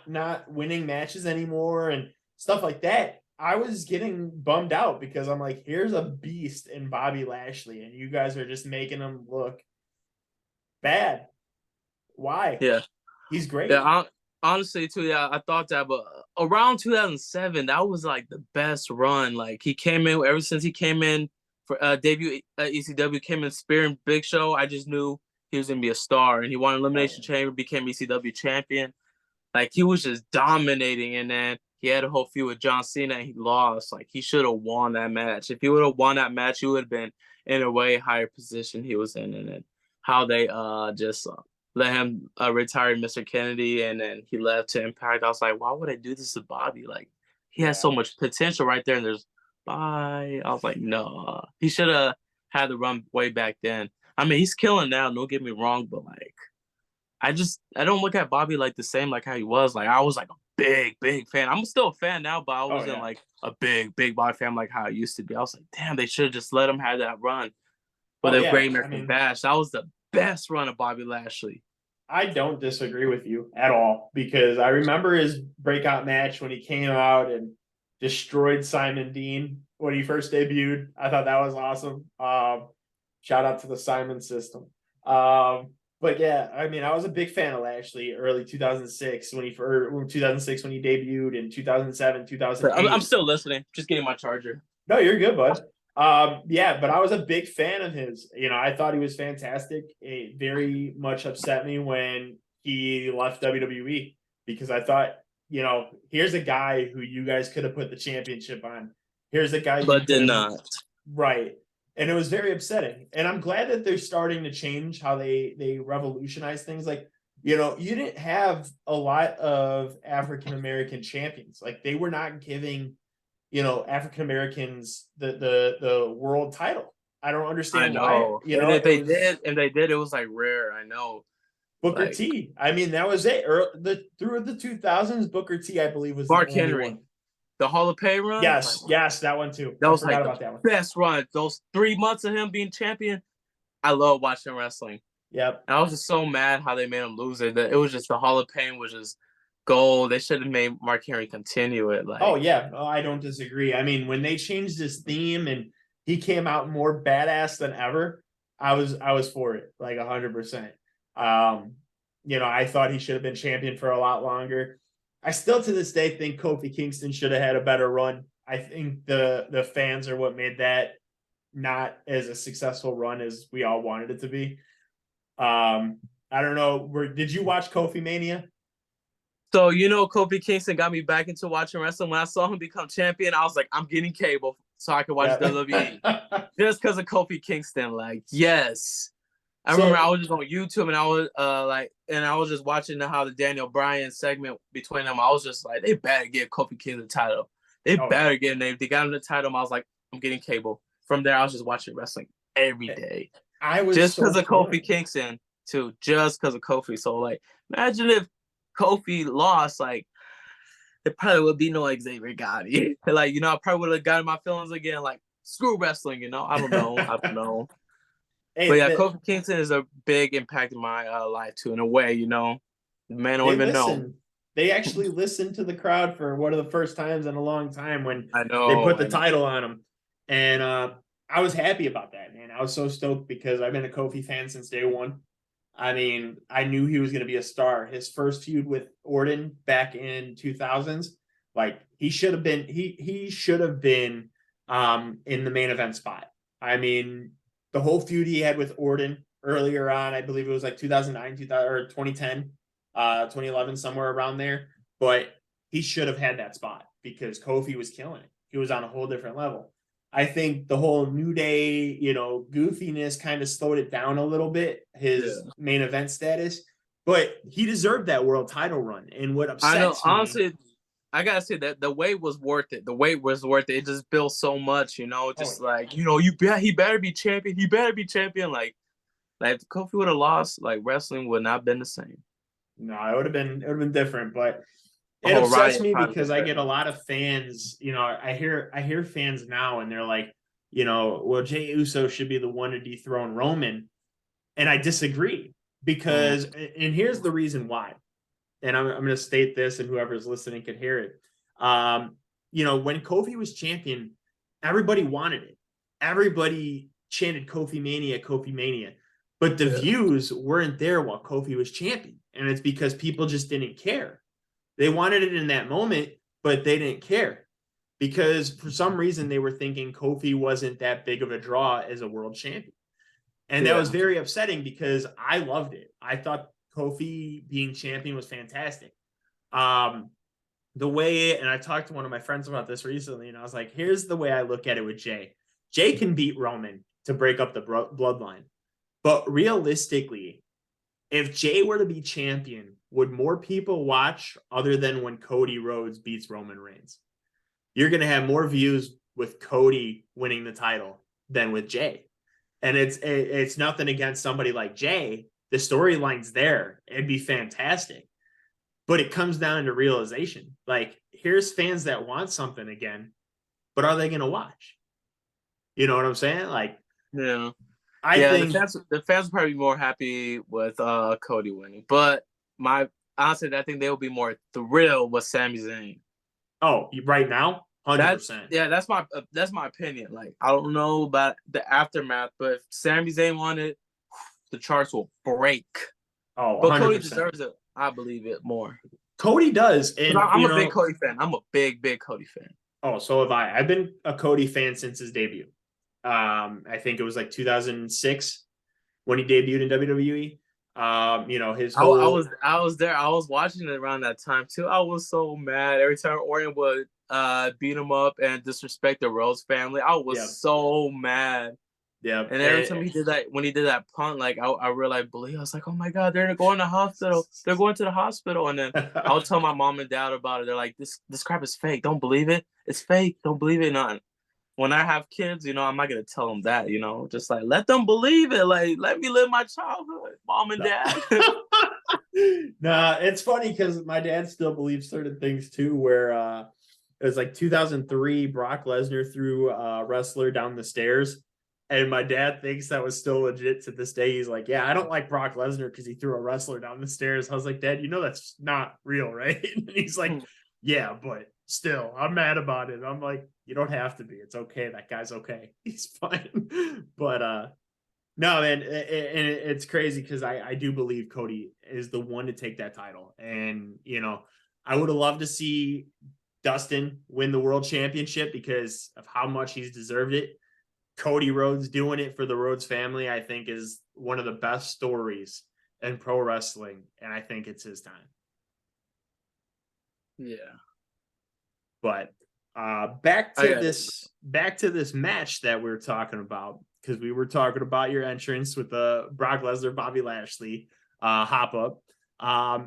not winning matches anymore and stuff like that. I was getting bummed out because I'm like, here's a beast in Bobby Lashley, and you guys are just making him look bad. Why? Yeah. He's great. Yeah, honestly too. Yeah, I thought that, but around 2007, that was like the best run. Like he came in ever since he came in for debut ECW, came in spearing Big Show. I just knew he was gonna be a star, and he won Oh Elimination yeah. Chamber, became ECW champion. Like he was just dominating, and then he had a whole feud with John Cena, and he lost. Like he should have won that match. If he would have won that match, he would have been in a way higher position he was in, and then how they just let him retire Mr. Kennedy, and then he left to Impact. I was like, why would I do this to Bobby? Like he has Yeah. so much potential right there, and there's bye. I was like, no, he should have had the run way back then. I mean, he's killing now. Don't get me wrong, but like I don't look at Bobby like the same like how he was. Like I was like a big fan. I'm still a fan now, but I Oh wasn't yeah. like a big Bobby fan like how I used to be. I was like, damn, they should have just let him have that run with Oh a yeah. Great I American mean, Bash. That was the best run of Bobby Lashley. I don't disagree with you at all, because I remember his breakout match when he came out and destroyed Simon Dean when he first debuted. I thought that was awesome. Shout out to the Simon system. But yeah, I mean, I was a big fan of Lashley early 2006 when he 2006 when he debuted, in 2007, But I'm 2008. still listening. Just getting my charger. No, you're good, bud. Yeah, but I was a big fan of his. I thought he was fantastic. It very much upset me when he left WWE, because I thought, here's a guy who you guys could have put the championship on. Here's a guy you But could did have, not. right. And it was very upsetting. And I'm glad that they're starting to change how they revolutionize things. Like, you didn't have a lot of African American champions. Like they were not giving African Americans the world title. I don't I understand why. know. You And know, if it they was did, and they did, it was like rare. I know. Booker Like T. I mean, that was it. Through the 2000s, Booker T, I believe, was the Mark only Henry, one. the Hall of Fame run, like Yes, that one too. that I was forgot like the about that one. best run. Those 3 months of him being champion, I love watching wrestling. Yep. And I was just so mad how they made him lose it. That it was just the Hall of Fame was just gold. They should have made Mark Henry continue it. Oh Like yeah, I don't disagree. I mean, when they changed his theme and he came out more badass than ever, I was for it, like 100%. Um, I thought he should have been champion for a lot longer. I still to this day think Kofi Kingston should have had a better run. I think the fans are what made that not as a successful run as we all wanted it to be. I don't know. Did you watch Kofi Mania? so, Kofi Kingston got me back into watching wrestling. When I saw him become champion, I was like, I'm getting cable so I can watch WWE Yeah. just because of Kofi Kingston. Like, yes. I remember I So was just on YouTube and I was and I was just watching how the Daniel Bryan segment between them. I was just like, they better give Kofi Kingston the title. They oh better get him. They got him the title. I was like, I'm getting cable. From there, I was just watching wrestling every yeah. day, I was just so because of torn. Kofi Kingston too. Just because of Kofi. So like, imagine if Kofi lost, like it probably would be no Xavier Gotti. Like I probably would have gotten my feelings again. Like screw wrestling. I don't know. I don't know. But Hey, yeah, Kofi Kingston is a big impact in my life too, in a way. The man don't they even know. listen. They actually listened to the crowd for one of the first times in a long time when I they know. put the I know. title on him, and I was happy about that, man. I was so stoked because I've been a Kofi fan since day one. I mean, I knew he was going to be a star. His first feud with Orton back in 2000s, like he should have been. He should have been in the main event spot. I mean, the whole feud he had with Orton earlier on, I believe it was like 2009, 2000, or 2010, 2011, somewhere around there. But he should have had that spot because Kofi was killing it. He was on a whole different level. I think the whole New Day, goofiness kind of slowed it down a little bit, his Yeah. main event status, but he deserved that world title run. And what I know. upsets me, Honestly, I gotta say that the wait was worth it. The wait was worth it. It just built so much. oh, Just like he better be champion. He better be champion. Like if Kofi would have lost, like wrestling would not have been the same. no, it would have been different, but A it whole upsets riot me probably because been I get a different. lot of fans, I hear fans now and they're like, well, Jey Uso should be the one to dethrone Roman. And I disagree Mm. because, and here's the reason why. And I'm going to state this, and whoever's listening can hear it. When Kofi was champion, everybody wanted it. Everybody chanted Kofi Mania, Kofi Mania. But the Yeah. views weren't there while Kofi was champion. And it's because people just didn't care. They wanted it in that moment, but they didn't care because for some reason they were thinking Kofi wasn't that big of a draw as a world champion. And that was Yeah. very upsetting because I loved it. I thought Kofi being champion was fantastic. Um, the way, and I talked to one of my friends about this recently, and I was like, here's the way I look at it with Jey. Jey can beat Roman to break up the bloodline. But realistically, if Jey were to be champion, would more people watch other than when Cody Rhodes beats Roman Reigns? You're going to have more views with Cody winning the title than with Jey. And it's nothing against somebody like Jey. The storyline's there. It'd be fantastic. But it comes down to realization. Like, here's fans that want something again, but are they going to watch? You know what I'm saying? Like, Yeah. I Yeah, think, the fans will probably be more happy with Cody winning. But honestly, I think they will be more thrilled with Sami Zayn. right now, That 100%. yeah, that's my opinion. Like I don't know about the aftermath, but if Sami Zayn won it, the charts will break. Oh, But Cody 100%. deserves it. I believe it more. Cody does. And, I'm a big Cody fan. I'm a big Cody fan. oh, so have I. I've been a Cody fan since his debut. I think it was like 2006 when he debuted in WWE. His whole I was there. I was watching it around that time too. I was so mad every time Orton would beat him up and disrespect the Rhodes family. I was yeah, so mad. yeah. And every time he did that, when he did that punt, like I really believe. I was like, oh my god, they're going to the hospital. They're going to the hospital. And then I would tell my mom and dad about it. They're like, this crap is fake. Don't believe it. It's fake. Don't believe it. Not when I have kids, I'm not gonna tell them that, just like let them believe it. Like let me live my childhood, mom and dad. Nah, it's funny because my dad still believes certain things too, where it was like 2003, Brock Lesnar threw a wrestler down the stairs. And my dad thinks that was still legit to this day. He's like, yeah, I don't like Brock Lesnar because he threw a wrestler down the stairs. I was like, Dad, that's not real, right? And he's like, yeah, but still, I'm mad about it. I'm like, you don't have to be. It's okay. That guy's okay. He's fine. But no, man, it's crazy because I do believe Cody is the one to take that title. And, I would have loved to see Dustin win the world championship because of how much he's deserved it. Cody Rhodes doing it for the Rhodes family, I think, is one of the best stories in pro wrestling. And I think it's his time. Yeah. But back to this match that we're talking about, because we were talking about your entrance with the Brock Lesnar, Bobby Lashley hop up.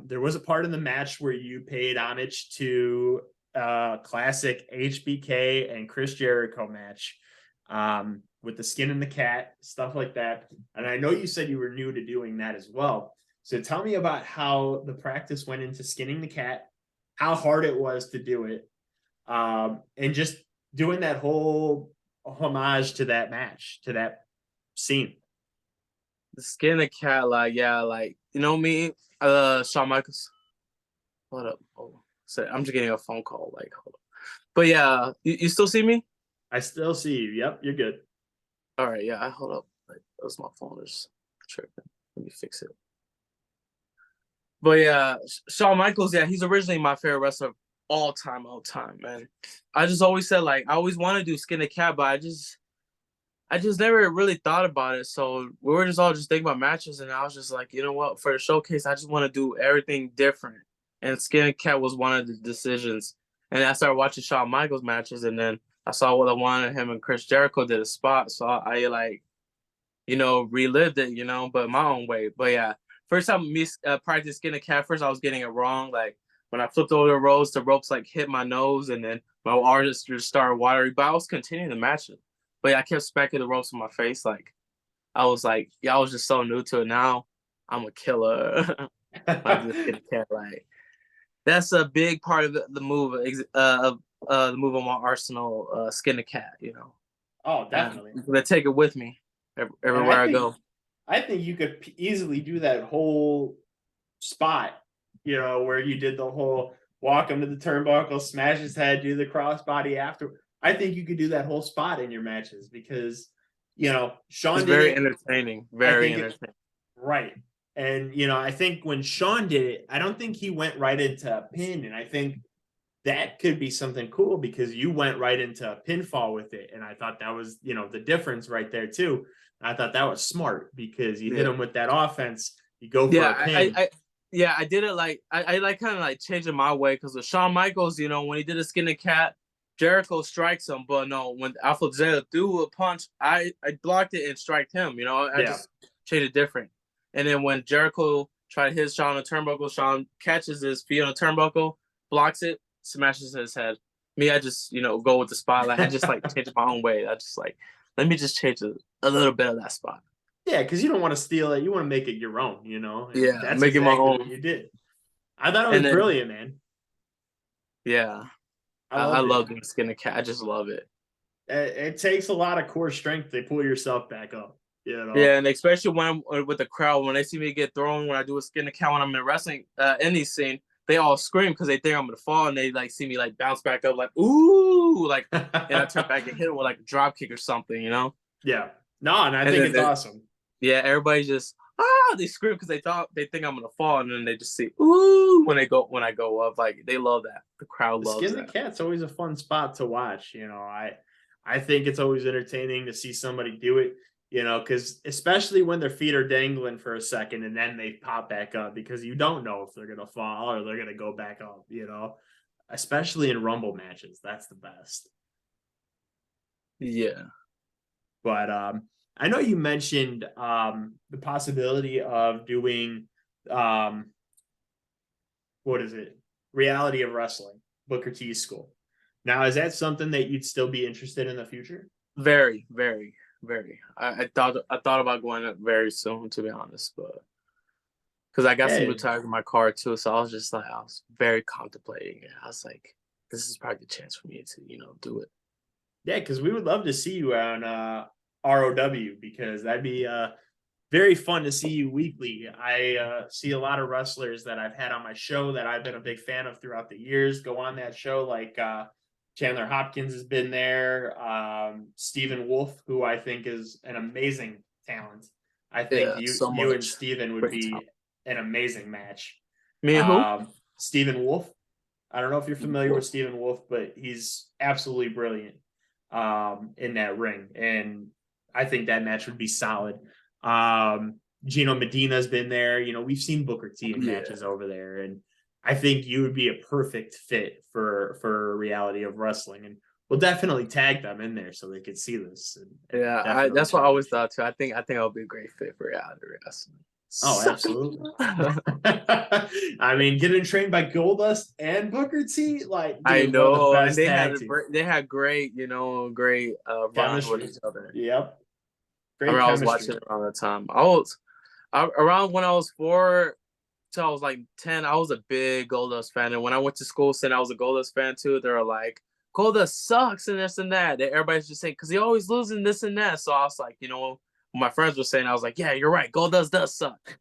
There was a part in the match where you paid homage to classic HBK and Chris Jericho match with the skin and the cat, stuff like that. And I know you said you were new to doing that as well. So tell me about how the practice went into skinning the cat, how hard it was to do it, and just doing that whole homage to that match, to that scene. The skin the cat, like, yeah, like, me, Shawn Michaels. Hold up. Oh, sorry, I'm just getting a phone call. Like, hold up. But yeah, you still see me? I still see you. Yep, you're good. All right, yeah, hold up. Like, that was my phone. Just tripping. Let me fix it. But yeah, Shawn Michaels, yeah, he's originally my favorite wrestler of all time, man. I just always said, like, I always want to do skin the cat, but I just never really thought about it. So we were just all thinking about matches, and I was just like, you know what? For the showcase, I just want to do everything different. And skin and cat was one of the decisions. And I started watching Shawn Michaels matches, and then I saw what I wanted. Him and Chris Jericho did a spot, so I like, relived it, but my own way. But yeah, first time me practice skin and cat, first I was getting it wrong. Like when I flipped over the ropes like hit my nose, and then my arms just started watering. But I was continuing the match. But yeah, I kept smacking the ropes in my face. Like I was like, yeah, I was just so new to it. Now I'm a killer. I just skin and cat, like. That's a big part of the move of the move on my arsenal, skin the cat. Oh, definitely. I'm gonna take it with me everywhere I go. I think you could easily do that whole spot, where you did the whole walk him to the turnbuckle, smash his head, do the crossbody after. I think you could do that whole spot in your matches because, Shawn it's did very it. Entertaining. Very entertaining. Right. And, I think when Shawn did it, I don't think he went right into a pin. And I think that could be something cool because you went right into a pinfall with it. And I thought that was, the difference right there, too. I thought that was smart because you hit him with that offense. You go for a pin. I did it like, I like kind of like changing my way because with Shawn Michaels, when he did a skin and cat, Jericho strikes him. But no, when Alpha Zeta threw a punch, I blocked it and striked him. I just changed it different. And then when Jericho tried to hit Shawn on the turnbuckle, Shawn catches his feet on the turnbuckle, blocks it, smashes his head. Me, I just, go with the spotlight. I just like change it my own way. I just like, let me just change a little bit of that spot. Yeah, because you don't want to steal it. You want to make it your own, And yeah, that's make exactly it my own. What you did. I thought it was brilliant, man. Yeah. I love doing skin and cat. I just love it. It takes a lot of core strength to pull yourself back up. Yeah, and especially when I'm with the crowd, when they see me get thrown, when I do a skin and cat, when I'm in wrestling, any scene, they all scream because they think I'm gonna fall, and they like see me like bounce back up, like ooh, like, and I turn back and hit it with like a drop kick or something, Yeah, no, and I think it's awesome. Yeah, everybody just they scream because they think I'm gonna fall, and then they just see ooh when I go up, like they love that. The crowd loves skin that. the cat's always a fun spot to watch. I think it's always entertaining to see somebody do it. Because especially when their feet are dangling for a second and then they pop back up because you don't know if they're going to fall or they're going to go back up, especially in Rumble matches. That's the best. Yeah. But I know you mentioned the possibility of doing, what is it? Reality of Wrestling, Booker T's school. Now, is that something that you'd still be interested in the future? Very, very, very. I thought about going up very soon, to be honest, but because I got some new Hey, tires in my car too, so I was just like, I was very contemplating it. I was like, this is probably the chance for me to, do it. yeah, because we would love to see you on ROW because that'd be very fun to see you weekly. I see a lot of wrestlers that I've had on my show that I've been a big fan of throughout the years go on that show, like Chandler Hopkins has been there, Stephen Wolf, who I think is an amazing talent. I think Yeah, you so you and much Stephen would great talent. be an amazing match. Me and who? Stephen Wolf. I don't know if you're familiar with Wolf. Stephen Wolf, but he's absolutely brilliant in that ring. And I think that match would be solid. Gino Medina's been there. You know, we've seen Booker T in Yeah, matches over there. And I think you would be a perfect fit for reality of wrestling. And we'll definitely tag them in there so they could see this and yeah. definitely That's what I show them. always thought too. I think I'll be a great fit for reality wrestling. Oh, Suck 'em. absolutely. I mean, getting trained by Goldust and Booker T, like, I dude, one of the know, and best tag teams. they had great, great runs with Chemistry. each other. Yep. I Great remember I was chemistry. watching it around that time. Around when I was 4 till I was like 10. I was a big Goldust fan, and when I went to school, saying I was a Goldust fan too, they were like, Goldust sucks and this and that. Everybody's just saying because he always losing this and that. So I was like, when my friends were saying, I was like, yeah, you're right. Goldust does suck.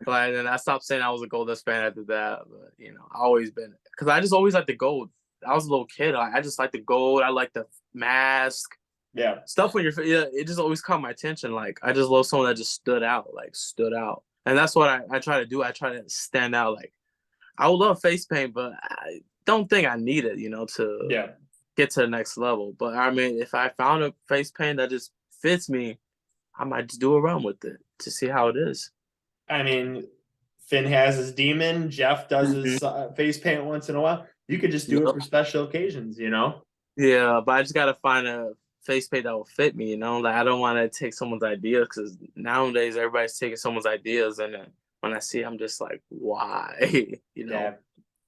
But then I stopped saying I was a Goldust fan after that. But I always been because I just always liked the gold. I was a little kid. I just like the gold. I like the mask Yeah. stuff when yeah, it just always caught my attention. Like I just love someone that just stood out, and that's what I try to do. I try to stand out. Like I would love face paint, but I don't think I need it, to Yeah. get to the next level. But I mean, if I found a face paint that just fits me, I might just do a run with it to see how it is. I mean, Finn has his demon. Jeff does Mm-hmm. his face paint once in a while. You could just do it Yep. for special occasions, you know? Yeah, but I just gotta find a face paint that will fit me. Like I don't want to take someone's ideas because nowadays everybody's taking someone's ideas, and then when I see, it, I'm just like, why? Yeah.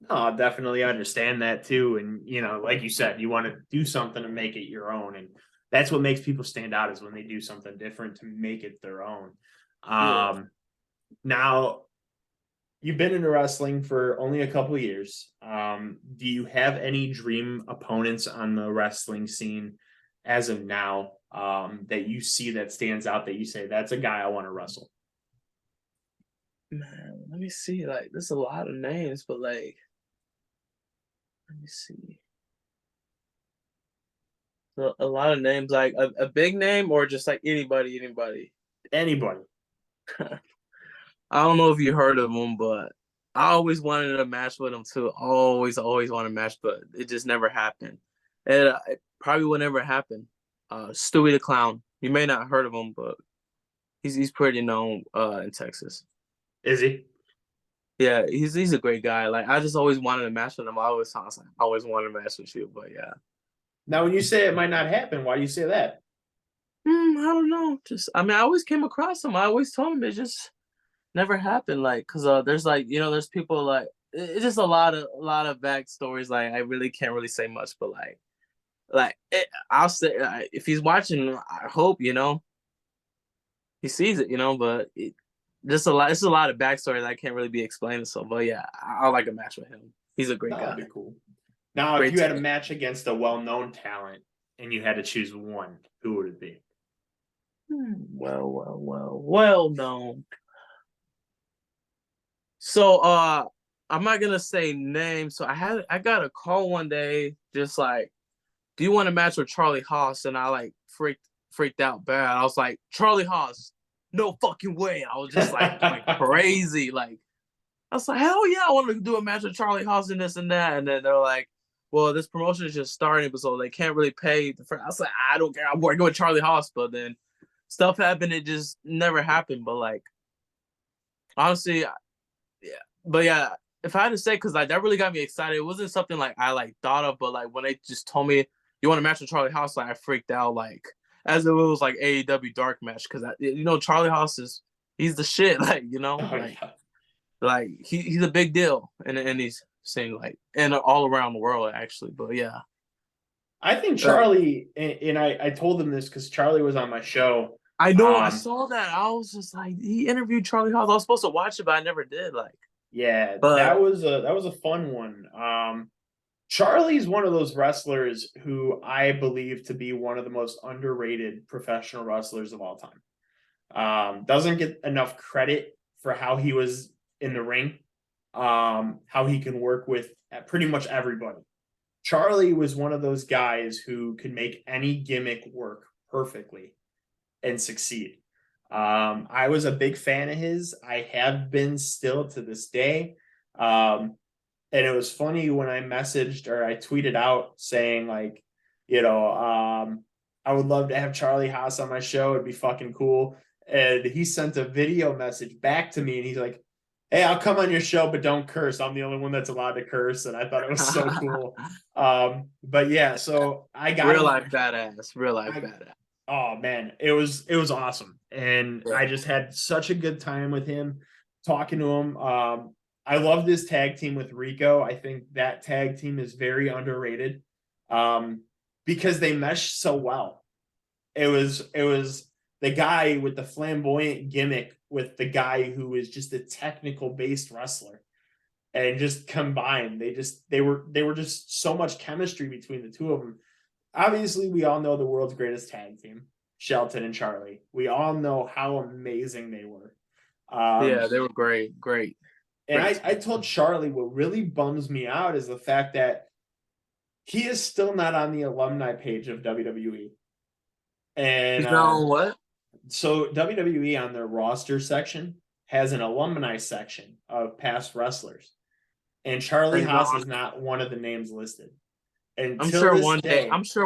No, I definitely understand that too. And, you know, like you said, you want to do something to make it your own. And that's what makes people stand out is when they do something different to make it their own. Yeah. Now, you've been into wrestling for only a couple years. Do you have any dream opponents on the wrestling scene as of now that you see that stands out that you say, that's a guy I want to wrestle? Man, let me see. Like, there's a lot of names, but like, let me see. A lot of names, like a big name or just like anybody. Anybody. I don't know if you heard of him, but I always wanted a match with him too. Always want a match, but it just never happened. And it probably will never happen. Stewie the Clown. You may not have heard of him, but he's pretty known in Texas. Is he? Yeah, he's a great guy. Like I just always wanted a match with him. I was like, I always wanted a match with you, but yeah. Now, when you say it might not happen, why do you say that? I don't know. Just I mean, I always came across him. I always told him it just never happened. Like, cause there's like there's people like it's just a lot of backstories. Like I really can't really say much, but I'll say if he's watching, I hope he sees it. But just a lot. It's a lot of backstory that I can't really be explaining. So, but yeah, I like a match with him. He's a great No, that'd guy. be cool. Now, if Great you had a team. match against a well-known talent and you had to choose one, who would it be? Well known. So I'm not gonna say names. So I got a call one day, just like, do you want to match with Charlie Haas? And I like freaked out bad. I was like, Charlie Haas, no fucking way. I was just like going crazy. Like I was like, hell yeah, I want to do a match with Charlie Haas and this and that. And then they're like, well, this promotion is just starting, so they can't really pay the first. I was like, I don't care. I'm working with Charlie Haas, but then stuff happened. It just never happened. But like honestly, yeah. But yeah, if I had to say, because like that really got me excited. It wasn't something like I like thought of, but like when they just told me you want to match with Charlie Haas, like I freaked out, like as if it was like AEW dark match, because Charlie Haas he's the shit, like Oh like yeah. like he's a big deal in the Indies. seeing like and all around the world actually. But yeah, I think Charlie, and I told him this because Charlie was on my show. I know I saw that. I was just like, he interviewed Charlie Haas. I was supposed to watch it, but I never did. Like, Yeah, but that was a fun one. Charlie's one of those wrestlers who I believe to be one of the most underrated professional wrestlers of all time. Doesn't get enough credit for how he was in the ring, how he can work with pretty much everybody. Charlie was one of those guys who could make any gimmick work perfectly and succeed. I was a big fan of his. I have been still to this day. And it was funny when I messaged or I tweeted out saying like, I would love to have Charlie Haas on my show. It'd be fucking cool. And he sent a video message back to me and he's like, hey, I'll come on your show, but don't curse. I'm the only one that's allowed to curse. And I thought it was so cool. But yeah, so I got real him. life badass, real life badass. Oh man, it was awesome. And yeah. I just had such a good time with him, talking to him. I love this tag team with Rico. I think that tag team is very underrated because they mesh so well. It was the guy with the flamboyant gimmick with the guy who is just a technical based wrestler, and just combined, they were just so much chemistry between the two of them. Obviously, we all know the world's greatest tag team, Shelton and Charlie. We all know how amazing they were. Yeah, they were great. And I told Charlie what really bums me out is the fact that he is still not on the alumni page of WWE. And he's not on what? So WWE on their roster section has an alumni section of past wrestlers. And Charlie Haas is not one of the names listed. I'm sure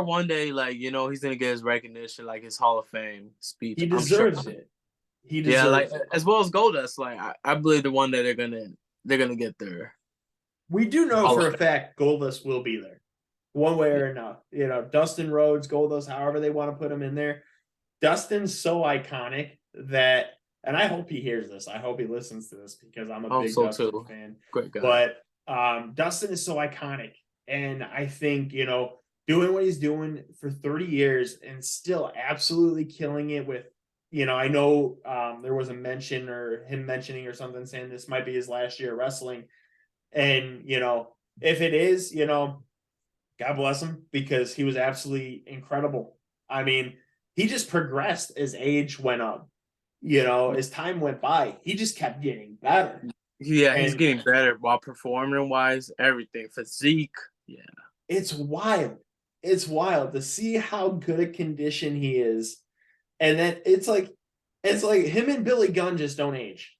one day, like, you know, he's gonna get his recognition, like his Hall of Fame speech. He deserves it. He deserves it. As well as Goldust. Like, I believe the one day they're gonna get there. We do know for a fact Goldust will be there, one way or another. You know, Dustin Rhodes, Goldust, however they want to put him in there. Dustin's so iconic that, and I hope he hears this. I hope he listens to this because I'm a big Dustin fan. Great guy. But Dustin is so iconic. And I think, you know, doing what he's doing for 30 years and still absolutely killing it with, you know, I know there was a mention or him mentioning or something saying this might be his last year of wrestling. And, you know, if it is, you know, God bless him because he was absolutely incredible. I mean, he just progressed as age went up. You know, as time went by, he just kept getting better. Yeah, he's getting better while performing wise, everything, physique. Yeah. It's wild. It's wild to see how good a condition he is. And then it's like him and Billy Gunn just don't age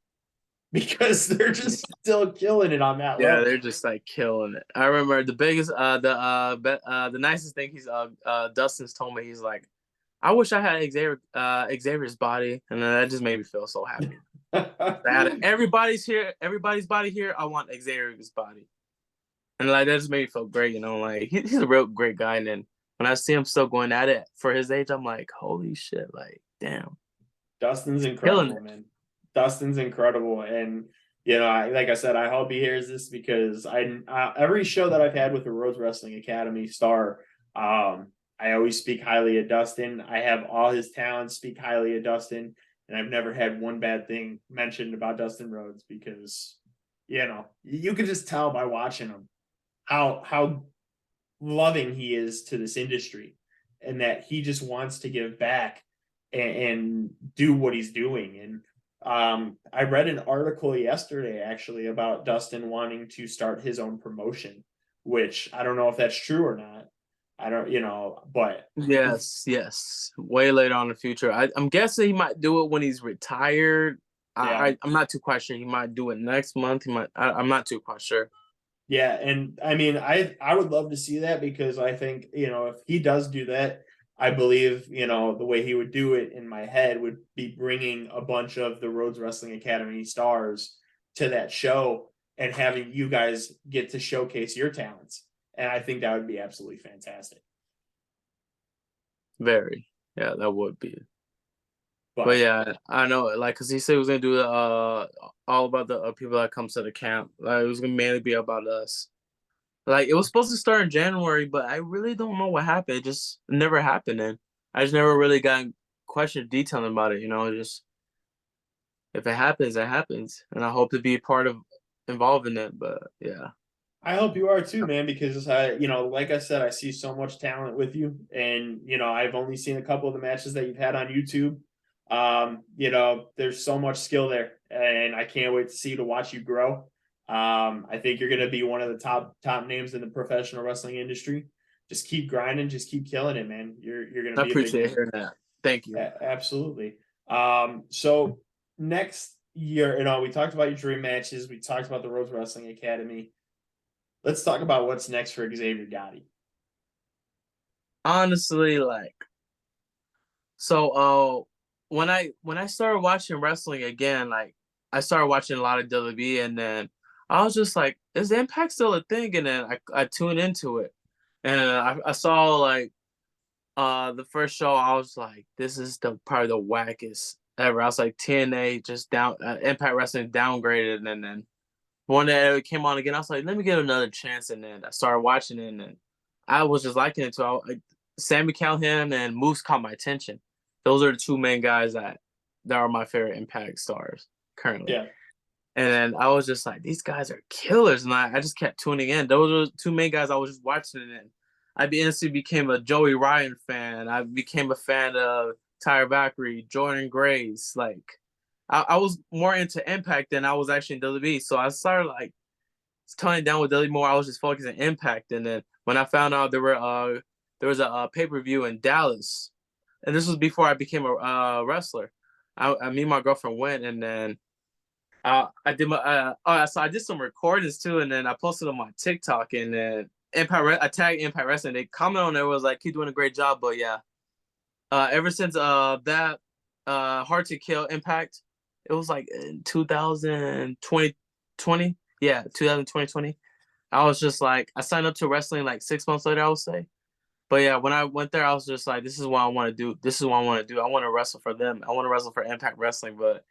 because they're just still killing it on that level. Yeah, they're just like killing it. I remember the biggest the nicest thing Dustin's told me, he's like, I wish I had Xavier's body, and then that just made me feel so happy. Everybody's body here, I want Xavier's body. And like that just made me feel great, you know, like he's a real great guy. And then when I see him still going at it for his age, I'm like, holy shit, like damn. Dustin's incredible, man. Dustin's incredible. And you know, like I said, I hope he hears this because every show that I've had with the Rhodes Wrestling Academy star, I always speak highly of Dustin. I have all his talents speak highly of Dustin, and I've never had one bad thing mentioned about Dustin Rhodes because, you know, you can just tell by watching him how loving he is to this industry and that he just wants to give back and do what he's doing. And I read an article yesterday actually about Dustin wanting to start his own promotion, which I don't know if that's true or not. I don't, you know, but yes, way later on in the future. I'm guessing he might do it when he's retired. Yeah. I'm not too quite sure. He might do it next month. He might. I'm not too quite sure. Yeah, and I mean, I would love to see that because I think, you know, if he does do that, I believe, you know, the way he would do it in my head would be bringing a bunch of the Rhodes Wrestling Academy stars to that show and having you guys get to showcase your talents. And I think that would be absolutely fantastic. Very. Yeah, that would be. But But yeah, I know, like, cause he said he was gonna do the all about the people that comes to the camp. Like, it was gonna mainly be about us. Like, it was supposed to start in January, but I really don't know what happened. It just never happened, and I just never really got questioned detailing about it. Just if it happens, it happens, and I hope to be part of involved in it. But yeah, I hope you are too, man, because like I said, I see so much talent with you, and I've only seen a couple of the matches that you've had on YouTube. There's so much skill there, and I can't wait to watch you grow. I think you're going to be one of the top names in the professional wrestling industry. Just keep grinding, just keep killing it, man. You're going to I be a big appreciate name. hearing that. Thank you. Absolutely. So next year, we talked about your dream matches. We talked about the Rhodes Wrestling Academy. Let's talk about what's next for Xavier Gotti. Honestly, like, so when I started watching wrestling again, like, I started watching a lot of WWE, and then I was just like, is Impact still a thing? And then I tuned into it, and I saw, like, the first show. I was like, this is probably the wackest ever. I was like, TNA just down, Impact Wrestling downgraded, and then one day it came on again. I was like, let me give it another chance, and then I started watching it, and then I was just liking it too. Sammy Callahan and Moose caught my attention. Those are the two main guys that are my favorite Impact stars currently. Yeah. And then I was just like, these guys are killers, and I just kept tuning in. Those were the two main guys I was just watching, and then I instantly became a Joey Ryan fan. I became a fan of Tyra Valkyrie, Jordan Grace. Like, I was more into Impact than I was actually in WWE. So I started, like, toning down with WWE more. I was just focusing on Impact. And then when I found out there was a pay-per-view in Dallas, and this was before I became a wrestler. Me and my girlfriend went, and then I did so I did some recordings too, and then I posted on my TikTok, and then I tagged Impact Wrestling. They commented on it, was like, keep doing a great job. But yeah, ever since that Hard to Kill Impact, it was like in 2020, yeah, 2020. I was just like, I signed up to wrestling like 6 months later, I would say. But yeah, when I went there, I was just like, this is what I want to do. This is what I want to do. I want to wrestle for them. I want to wrestle for Impact Wrestling. But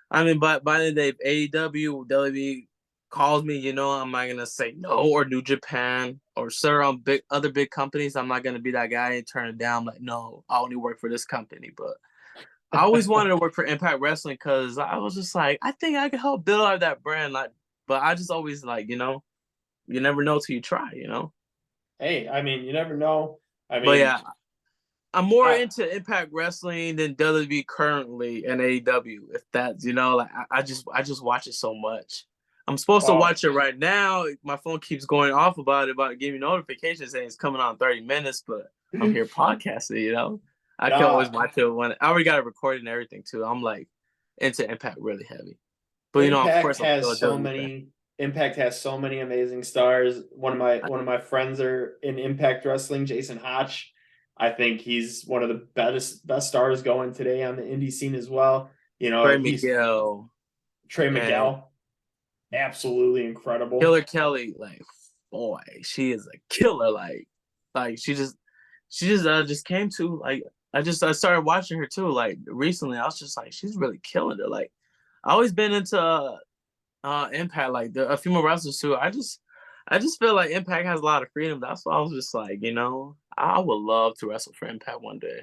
I mean, by the day, AEW, WWE calls me, I'm not gonna say no, or New Japan, or sir on other big companies. I'm not gonna be that guy and turn it down. Like, no, I only work for this company. But I always wanted to work for Impact Wrestling because I was just like, I think I could help build out that brand. Like, but I just always, like, you never know till you try. Hey, I mean, you never know. I But mean, yeah, I'm more I, into Impact Wrestling than WWE currently and AEW. If that's, like, I just watch it so much. I'm supposed to well, watch it right now. My phone keeps going off about giving me notifications saying it's coming on 30 minutes, but I'm here podcasting. I can always nah, watch it when I already got it recorded and everything too. I'm like into Impact really heavy. But of Impact course I'm still has a so WWE fan. many Impact has so many amazing stars. One of my friends are in Impact Wrestling, Jason Hotch. I think he's one of the best stars going today on the indie scene as well. Trey He's Miguel Trey and Miguel, absolutely incredible. Killer Kelly, like, boy, she is a killer. Like she just came to, like, I started watching her too. Like, recently, I was just like, she's really killing it. Like, I always been into Impact, like a few more wrestlers too. I just feel like Impact has a lot of freedom. That's why I was just like, I would love to wrestle for Impact one day.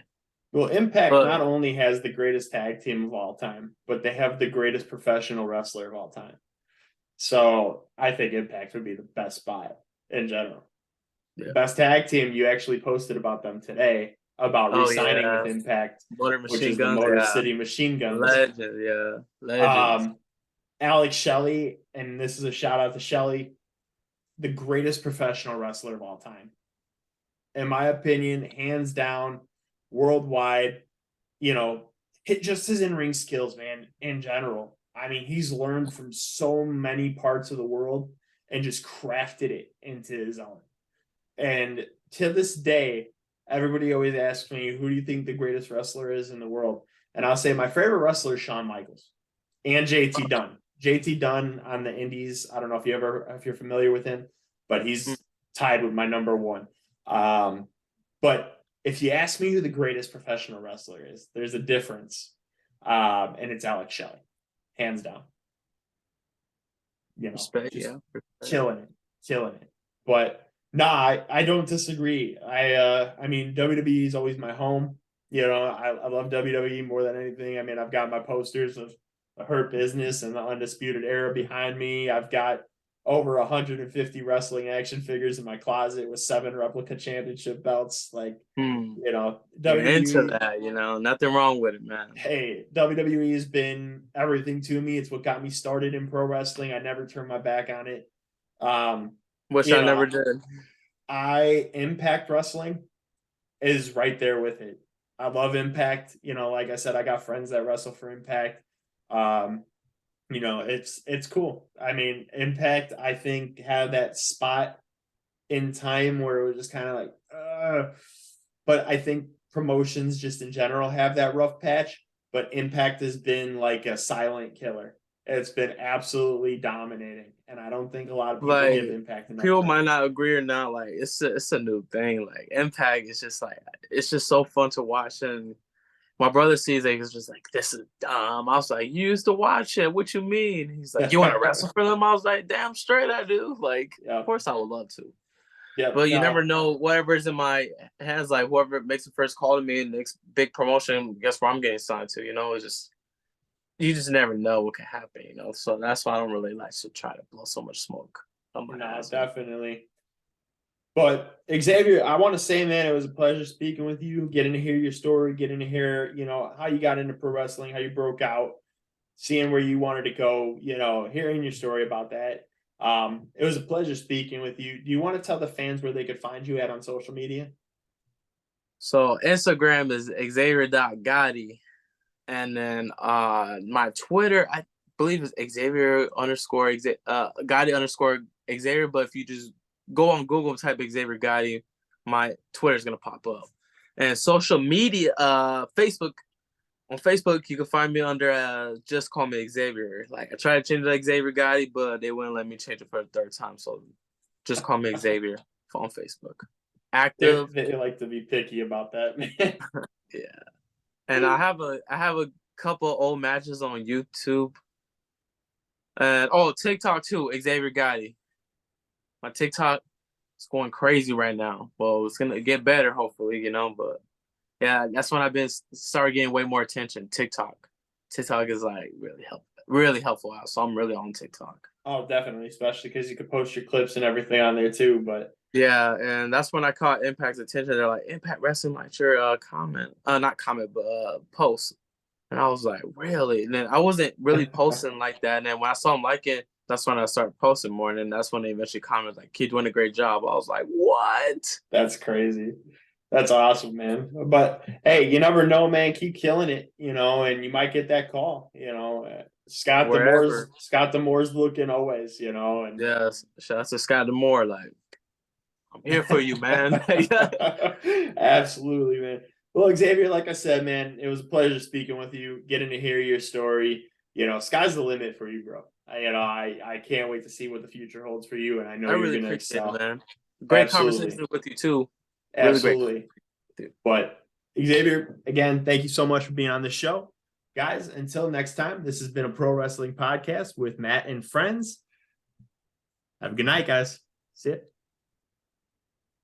Well, Impact But not only has the greatest tag team of all time, but they have the greatest professional wrestler of all time. So I think Impact would be the best spot in general. yeah. Best tag team, you actually posted about them today about Oh re-signing with yeah, Impact, Motor which Machine is the Guns. Motor Yeah, City Machine Guns. legends. Yeah, legends. Um, Alex Shelley, and this is a shout out to Shelley, the greatest professional wrestler of all time. In my opinion, hands down, worldwide, just his in-ring skills, man, in general. I mean, he's learned from so many parts of the world and just crafted it into his own. And to this day, everybody always asks me, who do you think the greatest wrestler is in the world? And I'll say my favorite wrestler is Shawn Michaels and JT Dunn. JT Dunn on the Indies. I don't know if you're familiar with him, but Mm. he's tied with my number one. But if you ask me who the greatest professional wrestler is, there's a difference. And it's Alex Shelley, hands down. Respect, Just yeah. killing it. But nah, I don't disagree. I mean, WWE is always my home. I love WWE more than anything. I mean, I've got my posters of Hurt Business and the Undisputed Era behind me. I've got over 150 wrestling action figures in my closet with 7 replica championship belts. Like, You're into that, nothing wrong with it, man. Hey, WWE has been everything to me. It's what got me started in pro wrestling. I never turned my back on it. Which I never did. Impact Wrestling is right there with it. I love Impact. Like I said, I got friends that wrestle for Impact. It's cool. I mean, Impact, I think, had that spot in time where it was just kind of like, but I think promotions just in general have that rough patch, but Impact has been like a silent killer. It's been absolutely dominating, and I don't think a lot of people give Impact enough. People might not agree or not. Like, it's a new thing. Like, Impact is just like, it's just so fun to watch. And my brother sees it, he's just like, this is dumb. I was like, you used to watch it. What you mean? He's like, you want to wrestle for them? I was like, damn straight I do. Like, Of course I would love to. Yeah, but you never know. Whatever's in my hands, like whoever makes the first call to me and next big promotion, guess where I'm getting signed to. It's just, you just never know what can happen. So that's why I don't really like to try to blow so much smoke. Definitely. But Xavier, I want to say, man, it was a pleasure speaking with you, getting to hear your story, getting to hear, how you got into pro wrestling, how you broke out, seeing where you wanted to go, hearing your story about that. It was a pleasure speaking with you. Do you want to tell the fans where they could find you at on social media? So Instagram is Xavier.Gotti. And then my Twitter, I believe is Xavier _ Gotti _ Xavier. But if you just go on Google and type Xavier Gotti, my Twitter is gonna pop up. And social media, Facebook. On Facebook, you can find me under just call me Xavier. Like, I tried to change it to Xavier Gotti, but they wouldn't let me change it for the 3rd time. So just call me Xavier on Facebook. Active. They like to be picky about that, man. Yeah. And I have a couple old matches on YouTube. And TikTok too, Xavier Gotti. My TikTok is going crazy right now. Well, it's gonna get better, hopefully, but yeah, that's when I've been started getting way more attention. TikTok is like really helpful out. So I'm really on TikTok. Oh, definitely, especially because you could post your clips and everything on there too. But yeah, and that's when I caught Impact's attention. They're like, Impact Wrestling might sure not comment, but post. And I was like, really? And then I wasn't really posting like that. And then when I saw them like it, that's when I started posting more. And then that's when they eventually commented like, keep doing a great job. I was like, what? That's crazy. That's awesome, man. But hey, you never know, man. Keep killing it, and you might get that call. Scott D'Amore's looking always, and yes, shout out to Scott D'Amore. Like, I'm here for you, man. Absolutely, man. Well, Xavier, like I said, man, it was a pleasure speaking with you, getting to hear your story. Sky's the limit for you, bro. I can't wait to see what the future holds for you, and I know you're going to excel. It, man. Great conversation with you too. Absolutely. Really, but Xavier, again, thank you so much for being on the show. Guys, until next time, this has been a pro wrestling podcast with Matt and friends. Have a good night, guys. See ya.